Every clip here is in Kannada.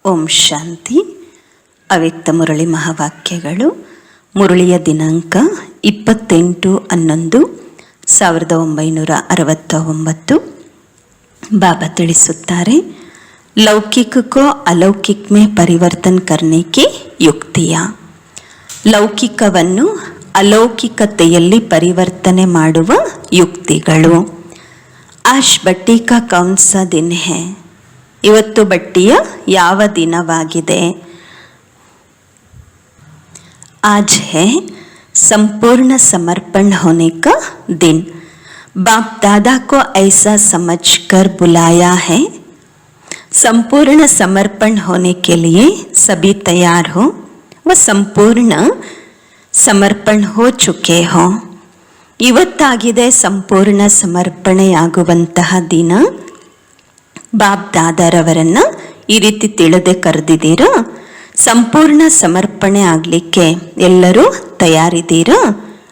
ಓಂ ಶಾಂತಿ. ಅವ್ಯಕ್ತ ಮುರಳಿ ಮಹಾವಾಕ್ಯಗಳು. ಮುರಳಿಯ ದಿನಾಂಕ 28/11/1969. ಬಾಬಾ ತಿಳಿಸುತ್ತಾರೆ, ಲೌಕಿಕ ಕೋ ಅಲೌಕಿಕ ಮೇ ಪರಿವರ್ತನ್ ಕರ್ನೆ ಕಿ ಯುಕ್ತಿಯ. ಲೌಕಿಕವನ್ನು ಅಲೌಕಿಕತೆಯಲ್ಲಿ ಪರಿವರ್ತನೆ ಮಾಡುವ ಯುಕ್ತಿಗಳು. ಆಶ್ ಬಟ್ಟಿ ಕಾ ಕೌನ್ ಸಾ ದಿನ ಹೈ. ಇವತ್ತು ಬಟ್ಟಿಯ ಯಾವ ದಿನವಾಗಿದೆ? आज है संपूर्ण समर्पण होने का दिन. बाप दादा को ऐसा समझकर बुलाया है. संपूर्ण समर्पण होने के लिए सभी तैयार हो. वह संपूर्ण समर्पण हो चुके हो. ಇವತ್ತಾಗಿದೆ ಸಂಪೂರ್ಣ ಸಮರ್ಪಣೆಯಾಗುವಂತಹ ದಿನ. ಬಾಪ್ ದಾದಾರವರನ್ನ ಈ ರೀತಿ ತಿಳಿದೇ ಕರೆದಿದ್ದೀರಾ? ಸಂಪೂರ್ಣ ಸಮರ್ಪಣೆ ಆಗಲಿಕ್ಕೆ ಎಲ್ಲರೂ ತಯಾರಿದ್ದೀರಾ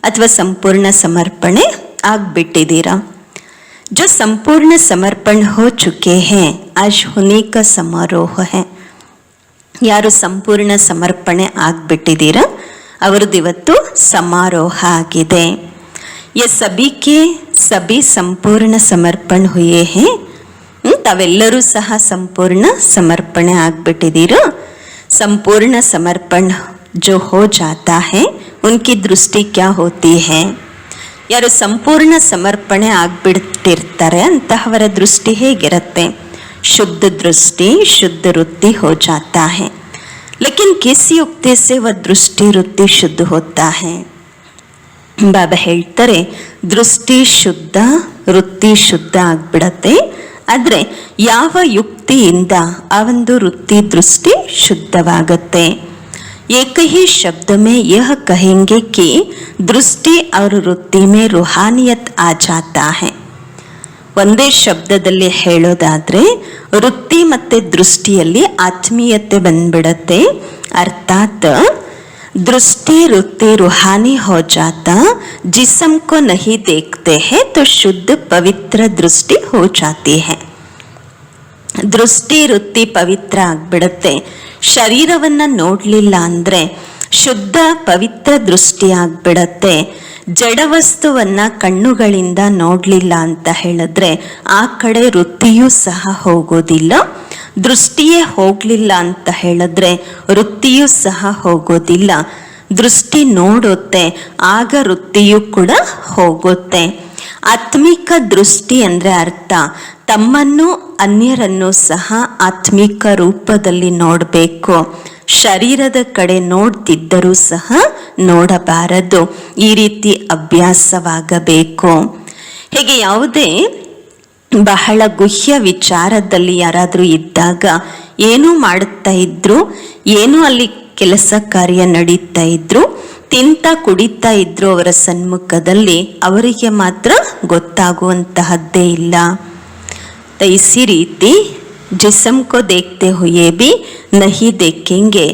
ಅಥವಾ ಸಂಪೂರ್ಣ ಸಮರ್ಪಣೆ ಆಗ್ಬಿಟ್ಟಿದ್ದೀರಾ? जो संपूर्ण समर्पण हो चुके हैं आज होने का समारोह है. ಯಾರು ಸಂಪೂರ್ಣ ಸಮರ್ಪಣೆ ಆಗ್ಬಿಟ್ಟಿದ್ದೀರಾ ಅವರದ್ದು ಇವತ್ತು ಸಮಾರೋಹ ಆಗಿದೆ. ये सभी के सभी संपूर्ण समर्पण हुए हैं. ತಾವೆಲ್ಲರೂ ಸಹ ಸಂಪೂರ್ಣ ಸಮರ್ಪಣೆ ಆಗ್ಬಿಟ್ಟಿದ್ದೀರಾ? संपूर्ण समर्पण जो हो जाता है उनकी दृष्टि क्या होती है? ಯಾರು ಸಂಪೂರ್ಣ ಸಮರ್ಪಣೆ ಆಗ್ಬಿಟ್ಟಿರ್ತಾರೆ ಅಂತಹವರ ದೃಷ್ಟಿ ಹೇಗಿರುತ್ತೆ? शुद्ध दृष्टि शुद्ध वृत्ति हो जाता है. लेकिन किस युक्ति से वह दृष्टि वृत्ति शुद्ध होता है? ಬಾಬಾ ಹೇಳ್ತಾರೆ, ದೃಷ್ಟಿ ಶುದ್ಧ ವೃತ್ತಿ ಶುದ್ಧ ಆಗ್ಬಿಡತ್ತೆ. ಆದರೆ ಯಾವ ಯುಕ್ತಿಯಿಂದ ಆ ಒಂದು ವೃತ್ತಿ ದೃಷ್ಟಿ ಶುದ್ಧವಾಗುತ್ತೆ? एक ही शब्द में यह कहेंगे कि दृष्टि और वृत्ति में रूहानियत आ जाता है. ಒಂದೇ ಶಬ್ದದಲ್ಲಿ ಹೇಳೋದಾದ್ರೆ ವೃತ್ತಿ ಮತ್ತೆ ದೃಷ್ಟಿಯಲ್ಲಿ ಆತ್ಮೀಯತೆ ಬಂದ್ಬಿಡತ್ತೆ. ಅರ್ಥಾತ್ दृष्टि वृत्ति रूहानी हो जाता. जिस्म को नहीं देखते हैं तो शुद्ध पवित्र दृष्टि हो जाती है. ದೃಷ್ಟಿ ವೃತ್ತಿ ಪವಿತ್ರ ಆಗ್ಬಿಡುತ್ತೆ. ಶರೀರವನ್ನ ನೋಡ್ಲಿಲ್ಲ ಅಂದ್ರೆ ಶುದ್ಧ ಪವಿತ್ರ ದೃಷ್ಟಿ ಆಗ್ಬಿಡತ್ತೆ. ಜಡವಸ್ತುವನ್ನ ಕಣ್ಣುಗಳಿಂದ ನೋಡ್ಲಿಲ್ಲ ಅಂತ ಹೇಳಿದ್ರೆ ಆ ಕಡೆ ವೃತ್ತಿಯೂ ಸಹ ಹೋಗೋದಿಲ್ಲ. ದೃಷ್ಟಿಯೇ ಹೋಗ್ಲಿಲ್ಲ ಅಂತ ಹೇಳಿದ್ರೆ ವೃತ್ತಿಯೂ ಸಹ ಹೋಗೋದಿಲ್ಲ. ದೃಷ್ಟಿ ನೋಡುತ್ತೆ, ಆಗ ವೃತ್ತಿಯೂ ಕೂಡ ಹೋಗುತ್ತೆ. ಆತ್ಮಿಕ ದೃಷ್ಟಿ ಅಂದ್ರೆ ಅರ್ಥ ತಮ್ಮನ್ನು ಅನ್ಯರನ್ನು ಸಹ ಆತ್ಮಿಕ ರೂಪದಲ್ಲಿ ನೋಡಬೇಕು. ಶರೀರದ ಕಡೆ ನೋಡ್ತಿದ್ದರೂ ಸಹ ನೋಡಬಾರದು. ಈ ರೀತಿ ಅಭ್ಯಾಸವಾಗಬೇಕು. ಹೇಗೆ ಯಾವುದೇ ಬಹಳ ಗುಹ್ಯ ವಿಚಾರದಲ್ಲಿ ಯಾರಾದರೂ ಇದ್ದಾಗ ಏನೂ ಮಾಡುತ್ತಾ ಇದ್ರು, ಏನೂ ಅಲ್ಲಿ ಕೆಲಸ ಕಾರ್ಯ ನಡೀತಾ ಇದ್ರು, ತಿಂತ ಕುಡಿತಾ ಇದ್ರು ಅವರ ಸನ್ಮುಖದಲ್ಲಿ, ಅವರಿಗೆ ಮಾತ್ರ ಗೊತ್ತಾಗುವಂತಹದ್ದೇ ಇಲ್ಲ. इसी रीति जिस्म को देखते हुए भी नहीं देखेंगे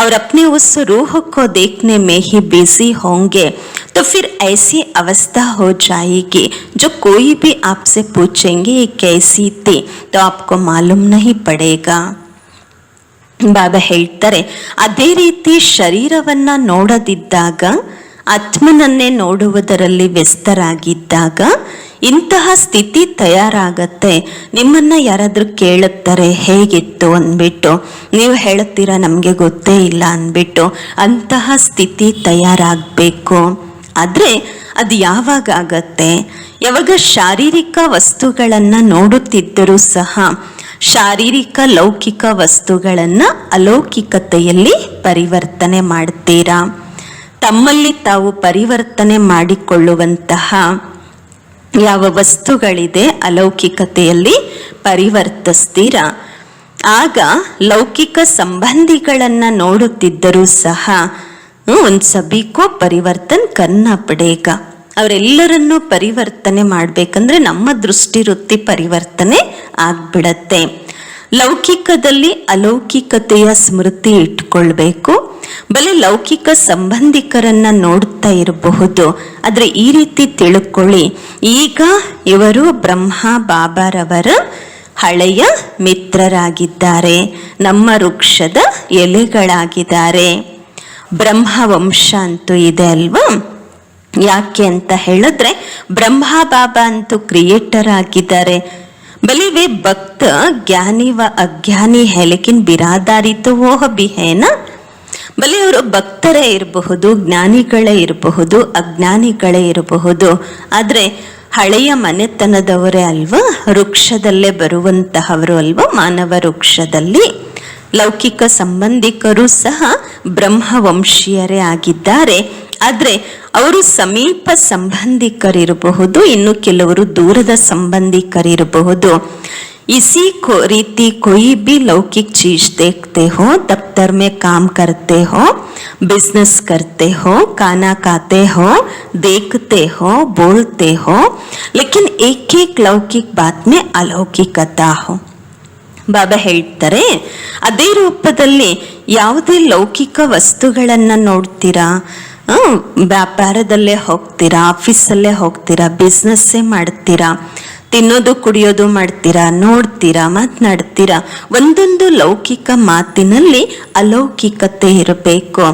और अपने उस रूह को देखने में ही बिजी होंगे तो फिर ऐसी अवस्था हो जाएगी जो कोई भी आपसे पूछेंगे ये कैसी थी तो आपको मालूम नहीं पड़ेगा. ಬಾಬಾ ಹೇಳ್ತಾರೆ, ಅದೇ ರೀತಿ ಶರೀರವನ್ನ ನೋಡದಿದ್ದಾಗ ಆತ್ಮನನ್ನೇ ನೋಡುವುದರಲ್ಲಿ ವ್ಯಸ್ತರಾಗಿದ್ದಾಗ ಇಂತಹ ಸ್ಥಿತಿ ತಯಾರಾಗತ್ತೆ. ನಿಮ್ಮನ್ನ ಯಾರಾದ್ರೂ ಕೇಳುತ್ತಾರೆ ಹೇಗಿತ್ತು ಅಂದ್ಬಿಟ್ಟು, ನೀವು ಹೇಳುತ್ತೀರಾ ನಮಗೆ ಗೊತ್ತೇ ಇಲ್ಲ ಅಂದ್ಬಿಟ್ಟು, ಅಂತಹ ಸ್ಥಿತಿ ತಯಾರಾಗಬೇಕು. ಆದರೆ ಅದು ಯಾವಾಗ ಆಗತ್ತೆ? ಯಾವಾಗ ಶಾರೀರಿಕ ವಸ್ತುಗಳನ್ನು ನೋಡುತ್ತಿದ್ದರೂ ಸಹ ಶಾರೀರಿಕ ಲೌಕಿಕ ವಸ್ತುಗಳನ್ನು ಅಲೌಕಿಕತೆಯಲ್ಲಿ ಪರಿವರ್ತನೆ ಮಾಡ್ತೀರಾ. ತಮ್ಮಲ್ಲಿ ತಾವು ಪರಿವರ್ತನೆ ಮಾಡಿಕೊಳ್ಳುವಂತಹ ಯಾವ ವಸ್ತುಗಳಿದೆ ಅಲೌಕಿಕತೆಯಲ್ಲಿ ಪರಿವರ್ತಿಸ್ತೀರಾ. ಆಗ ಲೌಕಿಕ ಸಂಬಂಧಿಗಳನ್ನು ನೋಡುತ್ತಿದ್ದರೂ ಸಹ ಒಂದು ಸಭಿಕೋ ಪರಿವರ್ತನ್ ಕರ್ನಾ ಪಡೇಗ. ಅವರೆಲ್ಲರನ್ನೂ ಪರಿವರ್ತನೆ ಮಾಡಬೇಕಂದ್ರೆ ನಮ್ಮ ದೃಷ್ಟಿ ವೃತ್ತಿ ಪರಿವರ್ತನೆ ಆಗ್ಬಿಡತ್ತೆ. ಲೌಕಿಕದಲ್ಲಿ ಅಲೌಕಿಕತೆಯ ಸ್ಮೃತಿ ಇಟ್ಕೊಳ್ಬೇಕು. ಬಲೆ ಲೌಕಿಕ ಸಂಬಂಧಿಕರನ್ನ ನೋಡ್ತಾ ಇರಬಹುದು, ಆದರೆ ಈ ರೀತಿ ತಿಳ್ಕೊಳ್ಳಿ, ಈಗ ಇವರು ಬ್ರಹ್ಮ ಬಾಬಾರವರ ಹಳೆಯ ಮಿತ್ರರಾಗಿದ್ದಾರೆ, ನಮ್ಮ ವೃಕ್ಷದ ಎಲೆಗಳಾಗಿದ್ದಾರೆ. ಬ್ರಹ್ಮವಂಶ ಅಂತೂ ಇದೆ ಅಲ್ವಾ? ಯಾಕೆ ಅಂತ ಹೇಳಿದ್ರೆ ಬ್ರಹ್ಮ ಬಾಬಾ ಅಂತೂ ಕ್ರಿಯೇಟರ್ ಆಗಿದ್ದಾರೆ. भले वे भक्त ज्ञानी व अज्ञानी है लेकिन बिरादारी तो वो भी है ना. ಬಲೆ ಅವರು ಭಕ್ತರೇ ಇರಬಹುದು, ಜ್ಞಾನಿಗಳೇ ಇರಬಹುದು, ಅಜ್ಞಾನಿಗಳೇ ಇರಬಹುದು. ಆದರೆ ಹಳೆಯ ಮನೆತನದವರೇ ಅಲ್ವಾ, ವೃಕ್ಷದಲ್ಲೇ ಬರುವಂತಹವರು ಅಲ್ವಾ. ಮಾನವ ವೃಕ್ಷದಲ್ಲಿ ಲೌಕಿಕ ಸಂಬಂಧಿಕರು ಸಹ ಬ್ರಹ್ಮವಂಶೀಯರೇ ಆಗಿದ್ದಾರೆ. ಆದರೆ ಅವರು ಸಮೀಪ ಸಂಬಂಧಿಕರಿರಬಹುದು, ಇನ್ನು ಕೆಲವರು ದೂರದ ಸಂಬಂಧಿಕರಿರಬಹುದು. इसी को रीति कोई भी लौकिक चीज देखते हो, दफ्तर में काम करते हो, बिजनेस करते हो, खाना खाते हो, देखते हो, बोलते हो, लेकिन एक एक लौकिक बात में अलौकिकता हो. ಬಾಬಾ ಹೇಳ್ತಾರೆ, ಅದೇ ರೂಪದಲ್ಲಿ ಯಾವುದೇ ಲೌಕಿಕ ವಸ್ತುಗಳನ್ನು ನೋಡ್ತೀರಾ, ವ್ಯಾಪಾರದಲ್ಲೇ ಹೋಗ್ತೀರಾ, ಆಫೀಸಲ್ಲೇ ಹೋಗ್ತೀರಾ, ಬಿಸ್ನೆಸ್ಸೇ ಮಾಡ್ತೀರಾ, ತಿನ್ನೋದು ಕುಡಿಯೋದು ಮಾಡ್ತೀರಾ, ನೋಡ್ತೀರಾ, ಮಾತನಾಡ್ತೀರಾ, ಒಂದೊಂದು ಲೌಕಿಕ ಮಾತಿನಲ್ಲಿ ಅಲೌಕಿಕತೆ ಇರಬೇಕು.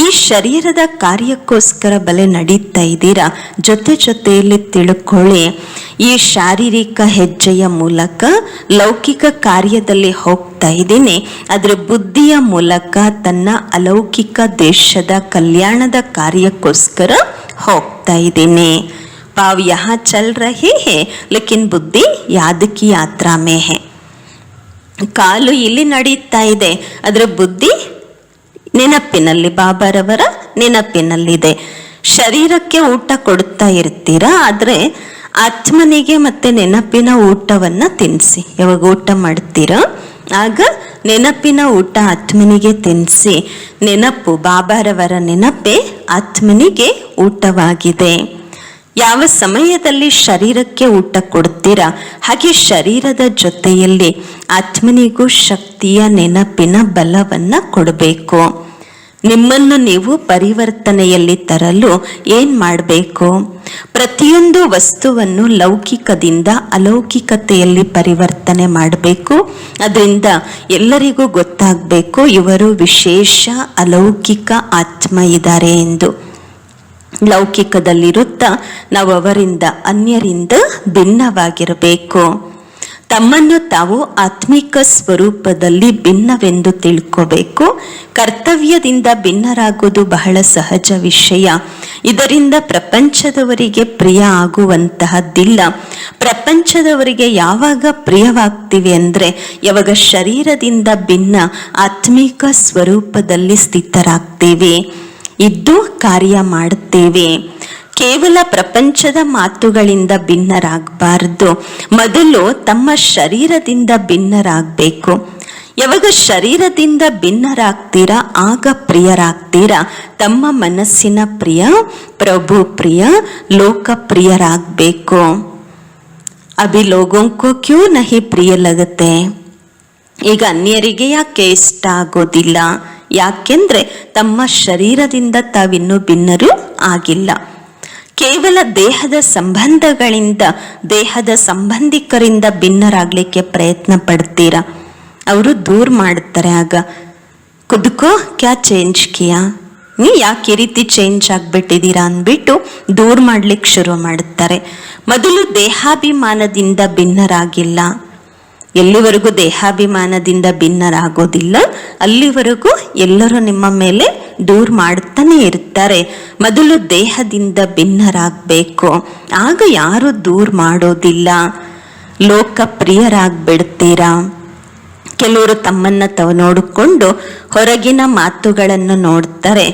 ಈ ಶರೀರದ ಕಾರ್ಯಕ್ಕೋಸ್ಕರ ಬಲೆ ನಡೀತಾ ಇದ್ದೀರಾ, ಜೊತೆ ಜೊತೆಯಲ್ಲಿ ತಿಳ್ಕೊಳ್ಳಿ, ಈ ಶಾರೀರಿಕ ಹೆಜ್ಜೆಯ ಮೂಲಕ ಲೌಕಿಕ ಕಾರ್ಯದಲ್ಲಿ ಹೋಗ್ತಾ ಇದ್ದೀನಿ, ಅದರ ಬುದ್ಧಿಯ ಮೂಲಕ ತನ್ನ ಅಲೌಕಿಕ ದೇಶದ ಕಲ್ಯಾಣದ ಕಾರ್ಯಕ್ಕೋಸ್ಕರ ಹೋಗ್ತಾ ಇದ್ದೀನಿ. पाव यहाँ चल रहे हैं लेकिन बुद्धि याद की यात्रा में है. ಕಾಲು ಇಲ್ಲಿ ನಡೀತಾ ಇದೆ, ಅದರ ಬುದ್ಧಿ ನೆನಪಿನಲ್ಲಿ, ಬಾಬಾರವರ ನೆನಪಿನಲ್ಲಿದೆ. ಶರೀರಕ್ಕೆ ಊಟ ಕೊಡ್ತಾ ಇರ್ತೀರಾ, ಆದರೆ ಆತ್ಮನಿಗೆ ಮತ್ತೆ ನೆನಪಿನ ಊಟವನ್ನ ತಿನ್ನಿಸಿ. ಯಾವಾಗ ಊಟ ಮಾಡ್ತೀರಾ ಆಗ ನೆನಪಿನ ಊಟ ಆತ್ಮನಿಗೆ ತಿನ್ನಿಸಿ. ನೆನಪು, ಬಾಬಾರವರ ನೆನಪೇ ಆತ್ಮನಿಗೆ ಊಟವಾಗಿದೆ. ಯಾವ ಸಮಯದಲ್ಲಿ ಶರೀರಕ್ಕೆ ಊಟ ಕೊಡ್ತೀರಾ ಹಾಗೆ ಶರೀರದ ಜೊತೆಯಲ್ಲಿ ಆತ್ಮನಿಗೂ ಶಕ್ತಿಯ ನೆನಪಿನ ಬಲವನ್ನ ಕೊಡಬೇಕು. ನಿಮ್ಮನ್ನು ನೀವು ಪರಿವರ್ತನೆಯಲ್ಲಿ ತರಲು ಏನ್ ಮಾಡಬೇಕು? ಪ್ರತಿಯೊಂದು ವಸ್ತುವನ್ನು ಲೌಕಿಕದಿಂದ ಅಲೌಕಿಕತೆಯಲ್ಲಿ ಪರಿವರ್ತನೆ ಮಾಡಬೇಕು. ಅದರಿಂದ ಎಲ್ಲರಿಗೂ ಗೊತ್ತಾಗಬೇಕು ಇವರು ವಿಶೇಷ ಅಲೌಕಿಕ ಆತ್ಮ ಇದ್ದಾರೆ ಎಂದು. ಲೌಕಿಕದಲ್ಲಿರುತ್ತಾ ನಾವು ಅವರಿಂದ ಅನ್ಯರಿಂದ ಭಿನ್ನವಾಗಿರಬೇಕು. ತಮ್ಮನ್ನು ತಾವು ಆತ್ಮಿಕ ಸ್ವರೂಪದಲ್ಲಿ ಭಿನ್ನವೆಂದು ತಿಳ್ಕೋಬೇಕು. ಕರ್ತವ್ಯದಿಂದ ಭಿನ್ನರಾಗುವುದು ಬಹಳ ಸಹಜ ವಿಷಯ. ಇದರಿಂದ ಪ್ರಪಂಚದವರಿಗೆ ಪ್ರಿಯ ಆಗುವಂತಹದ್ದಿಲ್ಲ. ಪ್ರಪಂಚದವರಿಗೆ ಯಾವಾಗ ಪ್ರಿಯವಾಗ್ತೀವಿ ಅಂದರೆ ಯಾವಾಗ ಶರೀರದಿಂದ ಭಿನ್ನ ಆತ್ಮಿಕ ಸ್ವರೂಪದಲ್ಲಿ ಸ್ಥಿತರಾಗ್ತೀವಿ, ಇದ್ದು ಕಾರ್ಯ ಮಾಡುತ್ತೇವೆ. ಕೇವಲ ಪ್ರಪಂಚದ ಮಾತುಗಳಿಂದ ಭಿನ್ನರಾಗಬಾರದು. ಮೊದಲು ತಮ್ಮ ಶರೀರದಿಂದ ಭಿನ್ನರಾಗಬೇಕು. ಯಾವಾಗ ಶರೀರದಿಂದ ಭಿನ್ನರಾಗ್ತೀರಾ ಆಗ ಪ್ರಿಯರಾಗ್ತೀರಾ. ತಮ್ಮ ಮನಸ್ಸಿನ ಪ್ರಿಯ, ಪ್ರಭು ಪ್ರಿಯ, ಲೋಕಪ್ರಿಯರಾಗಬೇಕು. ಅಭಿ ಲೋಗೋಂಕೋ ಕ್ಯೂ ನಹಿ ಪ್ರಿಯ ಲಗತ್ತೆ. ಈಗ ಅನ್ಯರಿಗೆ ಯಾಕೆ ಇಷ್ಟ ಆಗೋದಿಲ್ಲ? ಯಾಕೆಂದ್ರೆ ತಮ್ಮ ಶರೀರದಿಂದ ತಾವಿನ್ನೂ ಭಿನ್ನರು ಆಗಿಲ್ಲ. ಕೇವಲ ದೇಹದ ಸಂಬಂಧಗಳಿಂದ, ದೇಹದ ಸಂಬಂಧಿಕರಿಂದ ಭಿನ್ನರಾಗ್ಲಿಕ್ಕೆ ಪ್ರಯತ್ನ ಪಡ್ತೀರಾ. ಅವರು ದೂರ ಮಾಡ್ತಾರೆ. ಆಗ ಖುದ್ಕೋ ಕ್ಯಾ ಚೇಂಜ್ ಕಿಯಾ, ನೀ ಯಾಕೆ ಈ ರೀತಿ ಚೇಂಜ್ ಆಗ್ಬಿಟ್ಟಿದ್ದೀರಾ ಅಂದ್ಬಿಟ್ಟು ದೂರ ಮಾಡ್ಲಿಕ್ಕೆ ಶುರು ಮಾಡುತ್ತಾರೆ. ಮೊದಲು ದೇಹಾಭಿಮಾನದಿಂದ ಭಿನ್ನರಾಗಿಲ್ಲ. ಎಲ್ಲಿವರೆಗೂ ದೇಹಾಭಿಮಾನದಿಂದ ಭಿನ್ನರಾಗೋದಿಲ್ಲ ಅಲ್ಲಿವರೆಗೂ ಎಲ್ಲರೂ ನಿಮ್ಮ ಮೇಲೆ ದೂರ ಮಾಡ್ತಾನೆ ಇರ್ತಾರೆ. ಮೊದಲು ದೇಹದಿಂದ ಭಿನ್ನರಾಗಬೇಕು, ಆಗ ಯಾರು ದೂರ ಮಾಡೋದಿಲ್ಲ. ಲೋಕಪ್ರಿಯರಾಗ್ಬಿಡ್ತೀರಾ. ಕೆಲವರು ತಮ್ಮನ್ನ ತಾವು ನೋಡಿಕೊಂಡು ಹೊರಗಿನ ಮಾತುಗಳನ್ನು ನೋಡ್ತಾರೆ,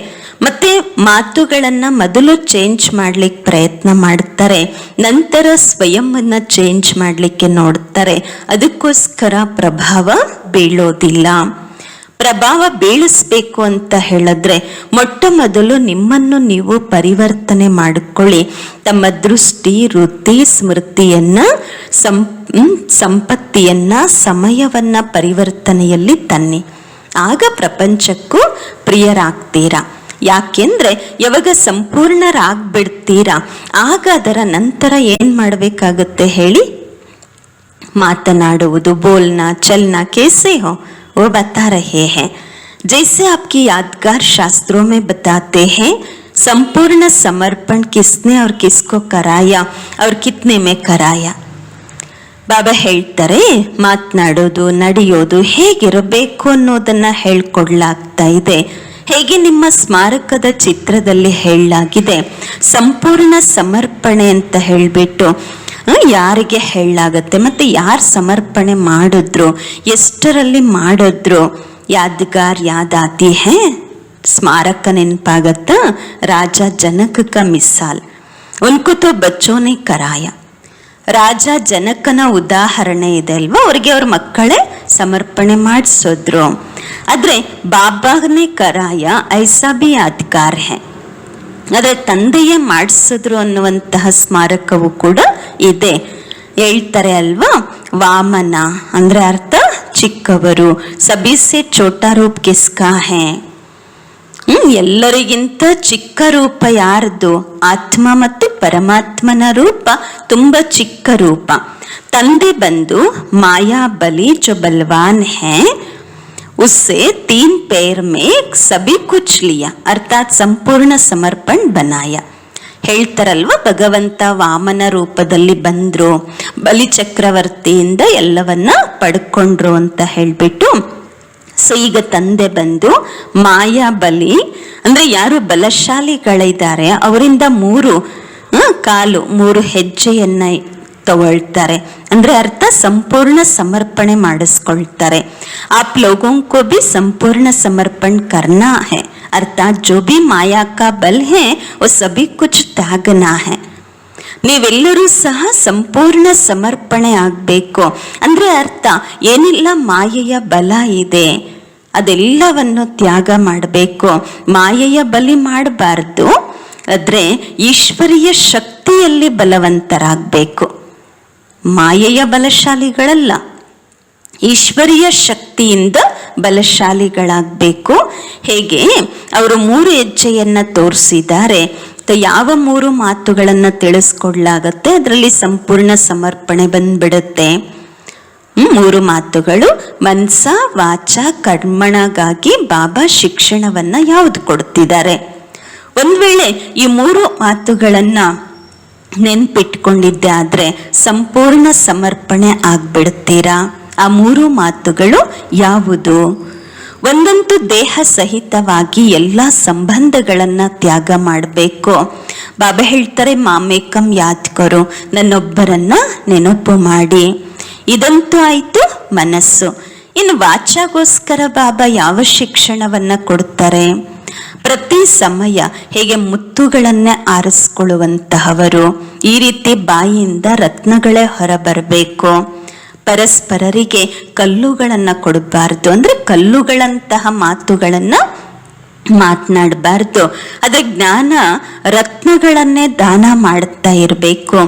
ಮತ್ತೆ ಮಾತುಗಳನ್ನ ಮೊದಲು ಚೇಂಜ್ ಮಾಡ್ಲಿಕ್ಕೆ ಪ್ರಯತ್ನ ಮಾಡ್ತಾರೆ, ನಂತರ ಸ್ವಯಂವನ್ನ ಚೇಂಜ್ ಮಾಡ್ಲಿಕ್ಕೆ ನೋಡ್ತಾರೆ. ಅದಕ್ಕೋಸ್ಕರ ಪ್ರಭಾವ ಬೀಳೋದಿಲ್ಲ. ಪ್ರಭಾವ ಬೀಳಿಸ್ಬೇಕು ಅಂತ ಹೇಳಿದ್ರೆ ಮೊಟ್ಟ ಮೊದಲು ನಿಮ್ಮನ್ನು ನೀವು ಪರಿವರ್ತನೆ ಮಾಡಿಕೊಳ್ಳಿ. ತಮ್ಮ ದೃಷ್ಟಿ, ವೃತ್ತಿ, ಸ್ಮೃತಿಯನ್ನ, ಸಂಪತ್ತಿಯನ್ನ, ಸಮಯವನ್ನ ಪರಿವರ್ತನೆಯಲ್ಲಿ ತನ್ನಿ. ಆಗ ಪ್ರಪಂಚಕ್ಕೂ ಪ್ರಿಯರಾಗ್ತೀರಾ. ಯಾಕೆಂದ್ರೆ ಯಾವಾಗ ಸಂಪೂರ್ಣರಾಗ್ಬಿಡ್ತೀರಾ ಆಗ ಅದರ ನಂತರ ಏನ್ ಮಾಡಬೇಕಾಗತ್ತೆ ಹೇಳಿ? मातनाडुವುದು, बोलना चलना कैसे हो वो बता रहे हैं। जैसे आपकी यादगार शास्त्रों में बताते हैं, संपूर्ण समर्पण किसने और किसको कराया और कितने में कराया। ಬಾಬಾ ಹೇಳ್ತಾರೆ, ಮಾತನಾಡೋದು ನಡೆಯೋದು ಹೇಗಿರಬೇಕು ಅನ್ನೋದನ್ನ ಹೇಳ್ಕೊಡ್ಲಾಗ್ತಾ ಇದೆ. ಹೇಗೆ ನಿಮ್ಮ ಸ್ಮಾರಕದ ಚಿತ್ರದಲ್ಲಿ ಹೇಳಲಾಗಿದೆ, ಸಂಪೂರ್ಣ ಸಮರ್ಪಣೆ ಅಂತ ಹೇಳಿಬಿಟ್ಟು ಯಾರಿಗೆ ಹೇಳಲಾಗತ್ತೆ, ಮತ್ತೆ ಯಾರು ಸಮರ್ಪಣೆ ಮಾಡಿದ್ರು, ಎಷ್ಟರಲ್ಲಿ ಮಾಡಿದ್ರು. ಯಾದಗಾರ್ ಯಾದ್ ಆತಿ ಹೇ, ಸ್ಮಾರಕ ನೆನಪಾಗತ್ತಾ. ರಾಜ ಜನಕ ಕ ಮಿಸಾಲ್, ಉನ್ಕೋ ತೋ ಬಚ್ಚೋ ನೆ ಕರಾಯ. ರಾಜ ಜನಕನ ಉದಾಹರಣೆ ಇದೆ ಅಲ್ವಾ, ಅವ್ರಿಗೆ ಅವ್ರ ಮಕ್ಕಳೇ ಸಮರ್ಪಣೆ ಮಾಡಿಸಿದ್ರು. ಆದ್ರೆ ಬಾಬಾನೇ ಕರಾಯ ಐಸಾ ಬಿ ಯಾದ್ಗಾರ್ ಹೇ, ಆದ್ರೆ ತಂದೆಯೇ ಮಾಡಿಸಿದ್ರು ಅನ್ನುವಂತಹ ಸ್ಮಾರಕವು ಕೂಡ ಇದೆ. ಹೇಳ್ತಾರೆ ಅಲ್ವಾ, ವಾಮನ ಅಂದ್ರೆ ಅರ್ಥ ಚಿಕ್ಕವರು. ಸಬಿಸೆ ಛೋಟಾ ರೂಪ್ ಕಿಸ್ಕಾ ಹೇ, ಎಲ್ಲರಿಗಿಂತ ಚಿಕ್ಕ ರೂಪ ಯಾರ್ದು? ಆತ್ಮ ಮತ್ತು ಪರಮಾತ್ಮನ ರೂಪ ತುಂಬಾ ಚಿಕ್ಕ ರೂಪ. ತಂದೆ ಬಂದು ಮಾಯಾ ಬಲಿ ಜೋ ಬಲವಾನ್ ಹೇ, उससे 3 पैर में सभी कुछ लिया, अर्थात संपूर्ण समर्पण बनाया. ಹೇಳ್ತಾರಲ್ವ, ಭಗವಂತ ವಾಮನ ರೂಪದಲ್ಲಿ ಬಂದ್ರು, ಬಲಿ ಚಕ್ರವರ್ತಿಯಿಂದ ಎಲ್ಲವನ್ನ ಪಡ್ಕೊಂಡ್ರು ಅಂತ ಹೇಳ್ಬಿಟ್ಟು. ಸೊ ಈಗ ತಂದೆ ಬಂದು ಮಾಯಾ ಬಲಿ ಅಂದ್ರೆ ಯಾರು ಬಲಶಾಲಿಗಳಿದ್ದಾರೆ ಅವರಿಂದ 3 ಕಾಲು 3 ಹೆಜ್ಜೆಯನ್ನ ತಗೊಳ್ತಾರೆ. ಅಂದ್ರೆ ಅರ್ಥ ಸಂಪೂರ್ಣ ಸಮರ್ಪಣೆ ಮಾಡಿಸ್ಕೊಳ್ತಾರೆ. ಆಪ್ ಲೋಗೋಂ ಕೋ ಭಿ ಸಂಪೂರ್ಣ ಸಮರ್ಪಣ ಕರ್ನಾ ಹೈ, ಅರ್ಥಾತ್ ಜೋ ಭಿ ಮಾಯಾ ಕಾ ಬಲ್ ಹೈ वो सभी कुछ त्यागना है. ನೀವೆಲ್ಲರೂ ಸಹ ಸಂಪೂರ್ಣ ಸಮರ್ಪಣೆ ಆಗಬೇಕು. ಅಂದ್ರೆ ಅರ್ಥ ಏನಿಲ್ಲ ಮಾಯೆಯ ಬಲ ಇದೆ ಅದೆಲ್ಲವನ್ನು ತ್ಯಾಗ ಮಾಡಬೇಕು. ಮಾಯೆಯ ಬಲಿ ಮಾಡಬಾರ್ದು, ಆದ್ರೆ ಈಶ್ವರೀಯ ಶಕ್ತಿಯಲ್ಲಿ ಬಲವಂತರಾಗಬೇಕು. ಮಾಯೆಯ ಬಲಶಾಲಿಗಳಲ್ಲ, ಈಶ್ವರೀಯ ಶಕ್ತಿಯಿಂದ ಬಲಶಾಲಿಗಳಾಗಬೇಕು. ಹೇಗೆ ಅವರು 3 ಹೆಜ್ಜೆಯನ್ನ ತೋರಿಸಿದ್ದಾರೆ. ಯಾವ 3 ಮಾತುಗಳನ್ನ ತಿಳಿಸ್ಕೊಡ್ಲಾಗತ್ತೆ, ಅದರಲ್ಲಿ ಸಂಪೂರ್ಣ ಸಮರ್ಪಣೆ ಬಂದ್ಬಿಡುತ್ತೆ. 3 ಮಾತುಗಳು ಮನ್ಸ ವಾಚ ಕರ್ಮಣಗಾಗಿ ಬಾಬಾ ಶಿಕ್ಷಣವನ್ನ ಯಾವುದು ಕೊಡ್ತಿದ್ದಾರೆ. ಒಂದ್ ವೇಳೆ ಈ 3 ಮಾತುಗಳನ್ನ ನೆನ್ಪಿಟ್ಕೊಂಡಿದ್ದೆ ಆದ್ರೆ ಸಂಪೂರ್ಣ ಸಮರ್ಪಣೆ ಆಗ್ಬಿಡ್ತೀರಾ. ಆ 3 ಮಾತುಗಳು ಯಾವುದು? ಒಂದಂತೂ ದೇಹ ಸಹಿತವಾಗಿ ಎಲ್ಲ ಸಂಬಂಧಗಳನ್ನ ತ್ಯಾಗ ಮಾಡಬೇಕು. ಬಾಬಾ ಹೇಳ್ತಾರೆ, ಮಾಮೇಕಂ ಯಾದ್ ಕರೋ, ನನ್ನೊಬ್ಬರನ್ನ ನೆನಪು ಮಾಡಿ. ಇದಂತೂ ಆಯ್ತು ಮನಸ್ಸು. ಇನ್ನು ವಾಚಾಗೋಸ್ಕರ ಬಾಬಾ ಯಾವ ಶಿಕ್ಷಣವನ್ನ ಕೊಡ್ತಾರೆ? ಪ್ರತಿ ಸಮಯ ಹೇಗೆ ಮುತ್ತುಗಳನ್ನೇ ಆರಿಸ್ಕೊಳ್ಳುವಂತಹವರು, ಈ ರೀತಿ ಬಾಯಿಯಿಂದ ರತ್ನಗಳೇ ಹೊರಬರಬೇಕು. ಪರಸ್ಪರರಿಗೆ ಕಲ್ಲುಗಳನ್ನ ಕೊಡಬಾರ್ದು, ಅಂದ್ರೆ ಕಲ್ಲುಗಳಂತಹ ಮಾತುಗಳನ್ನ ಮಾತನಾಡಬಾರ್ದು. ಅದ್ರ ಜ್ಞಾನ ರತ್ನಗಳನ್ನೇ ದಾನ ಮಾಡ್ತಾ ಇರಬೇಕು.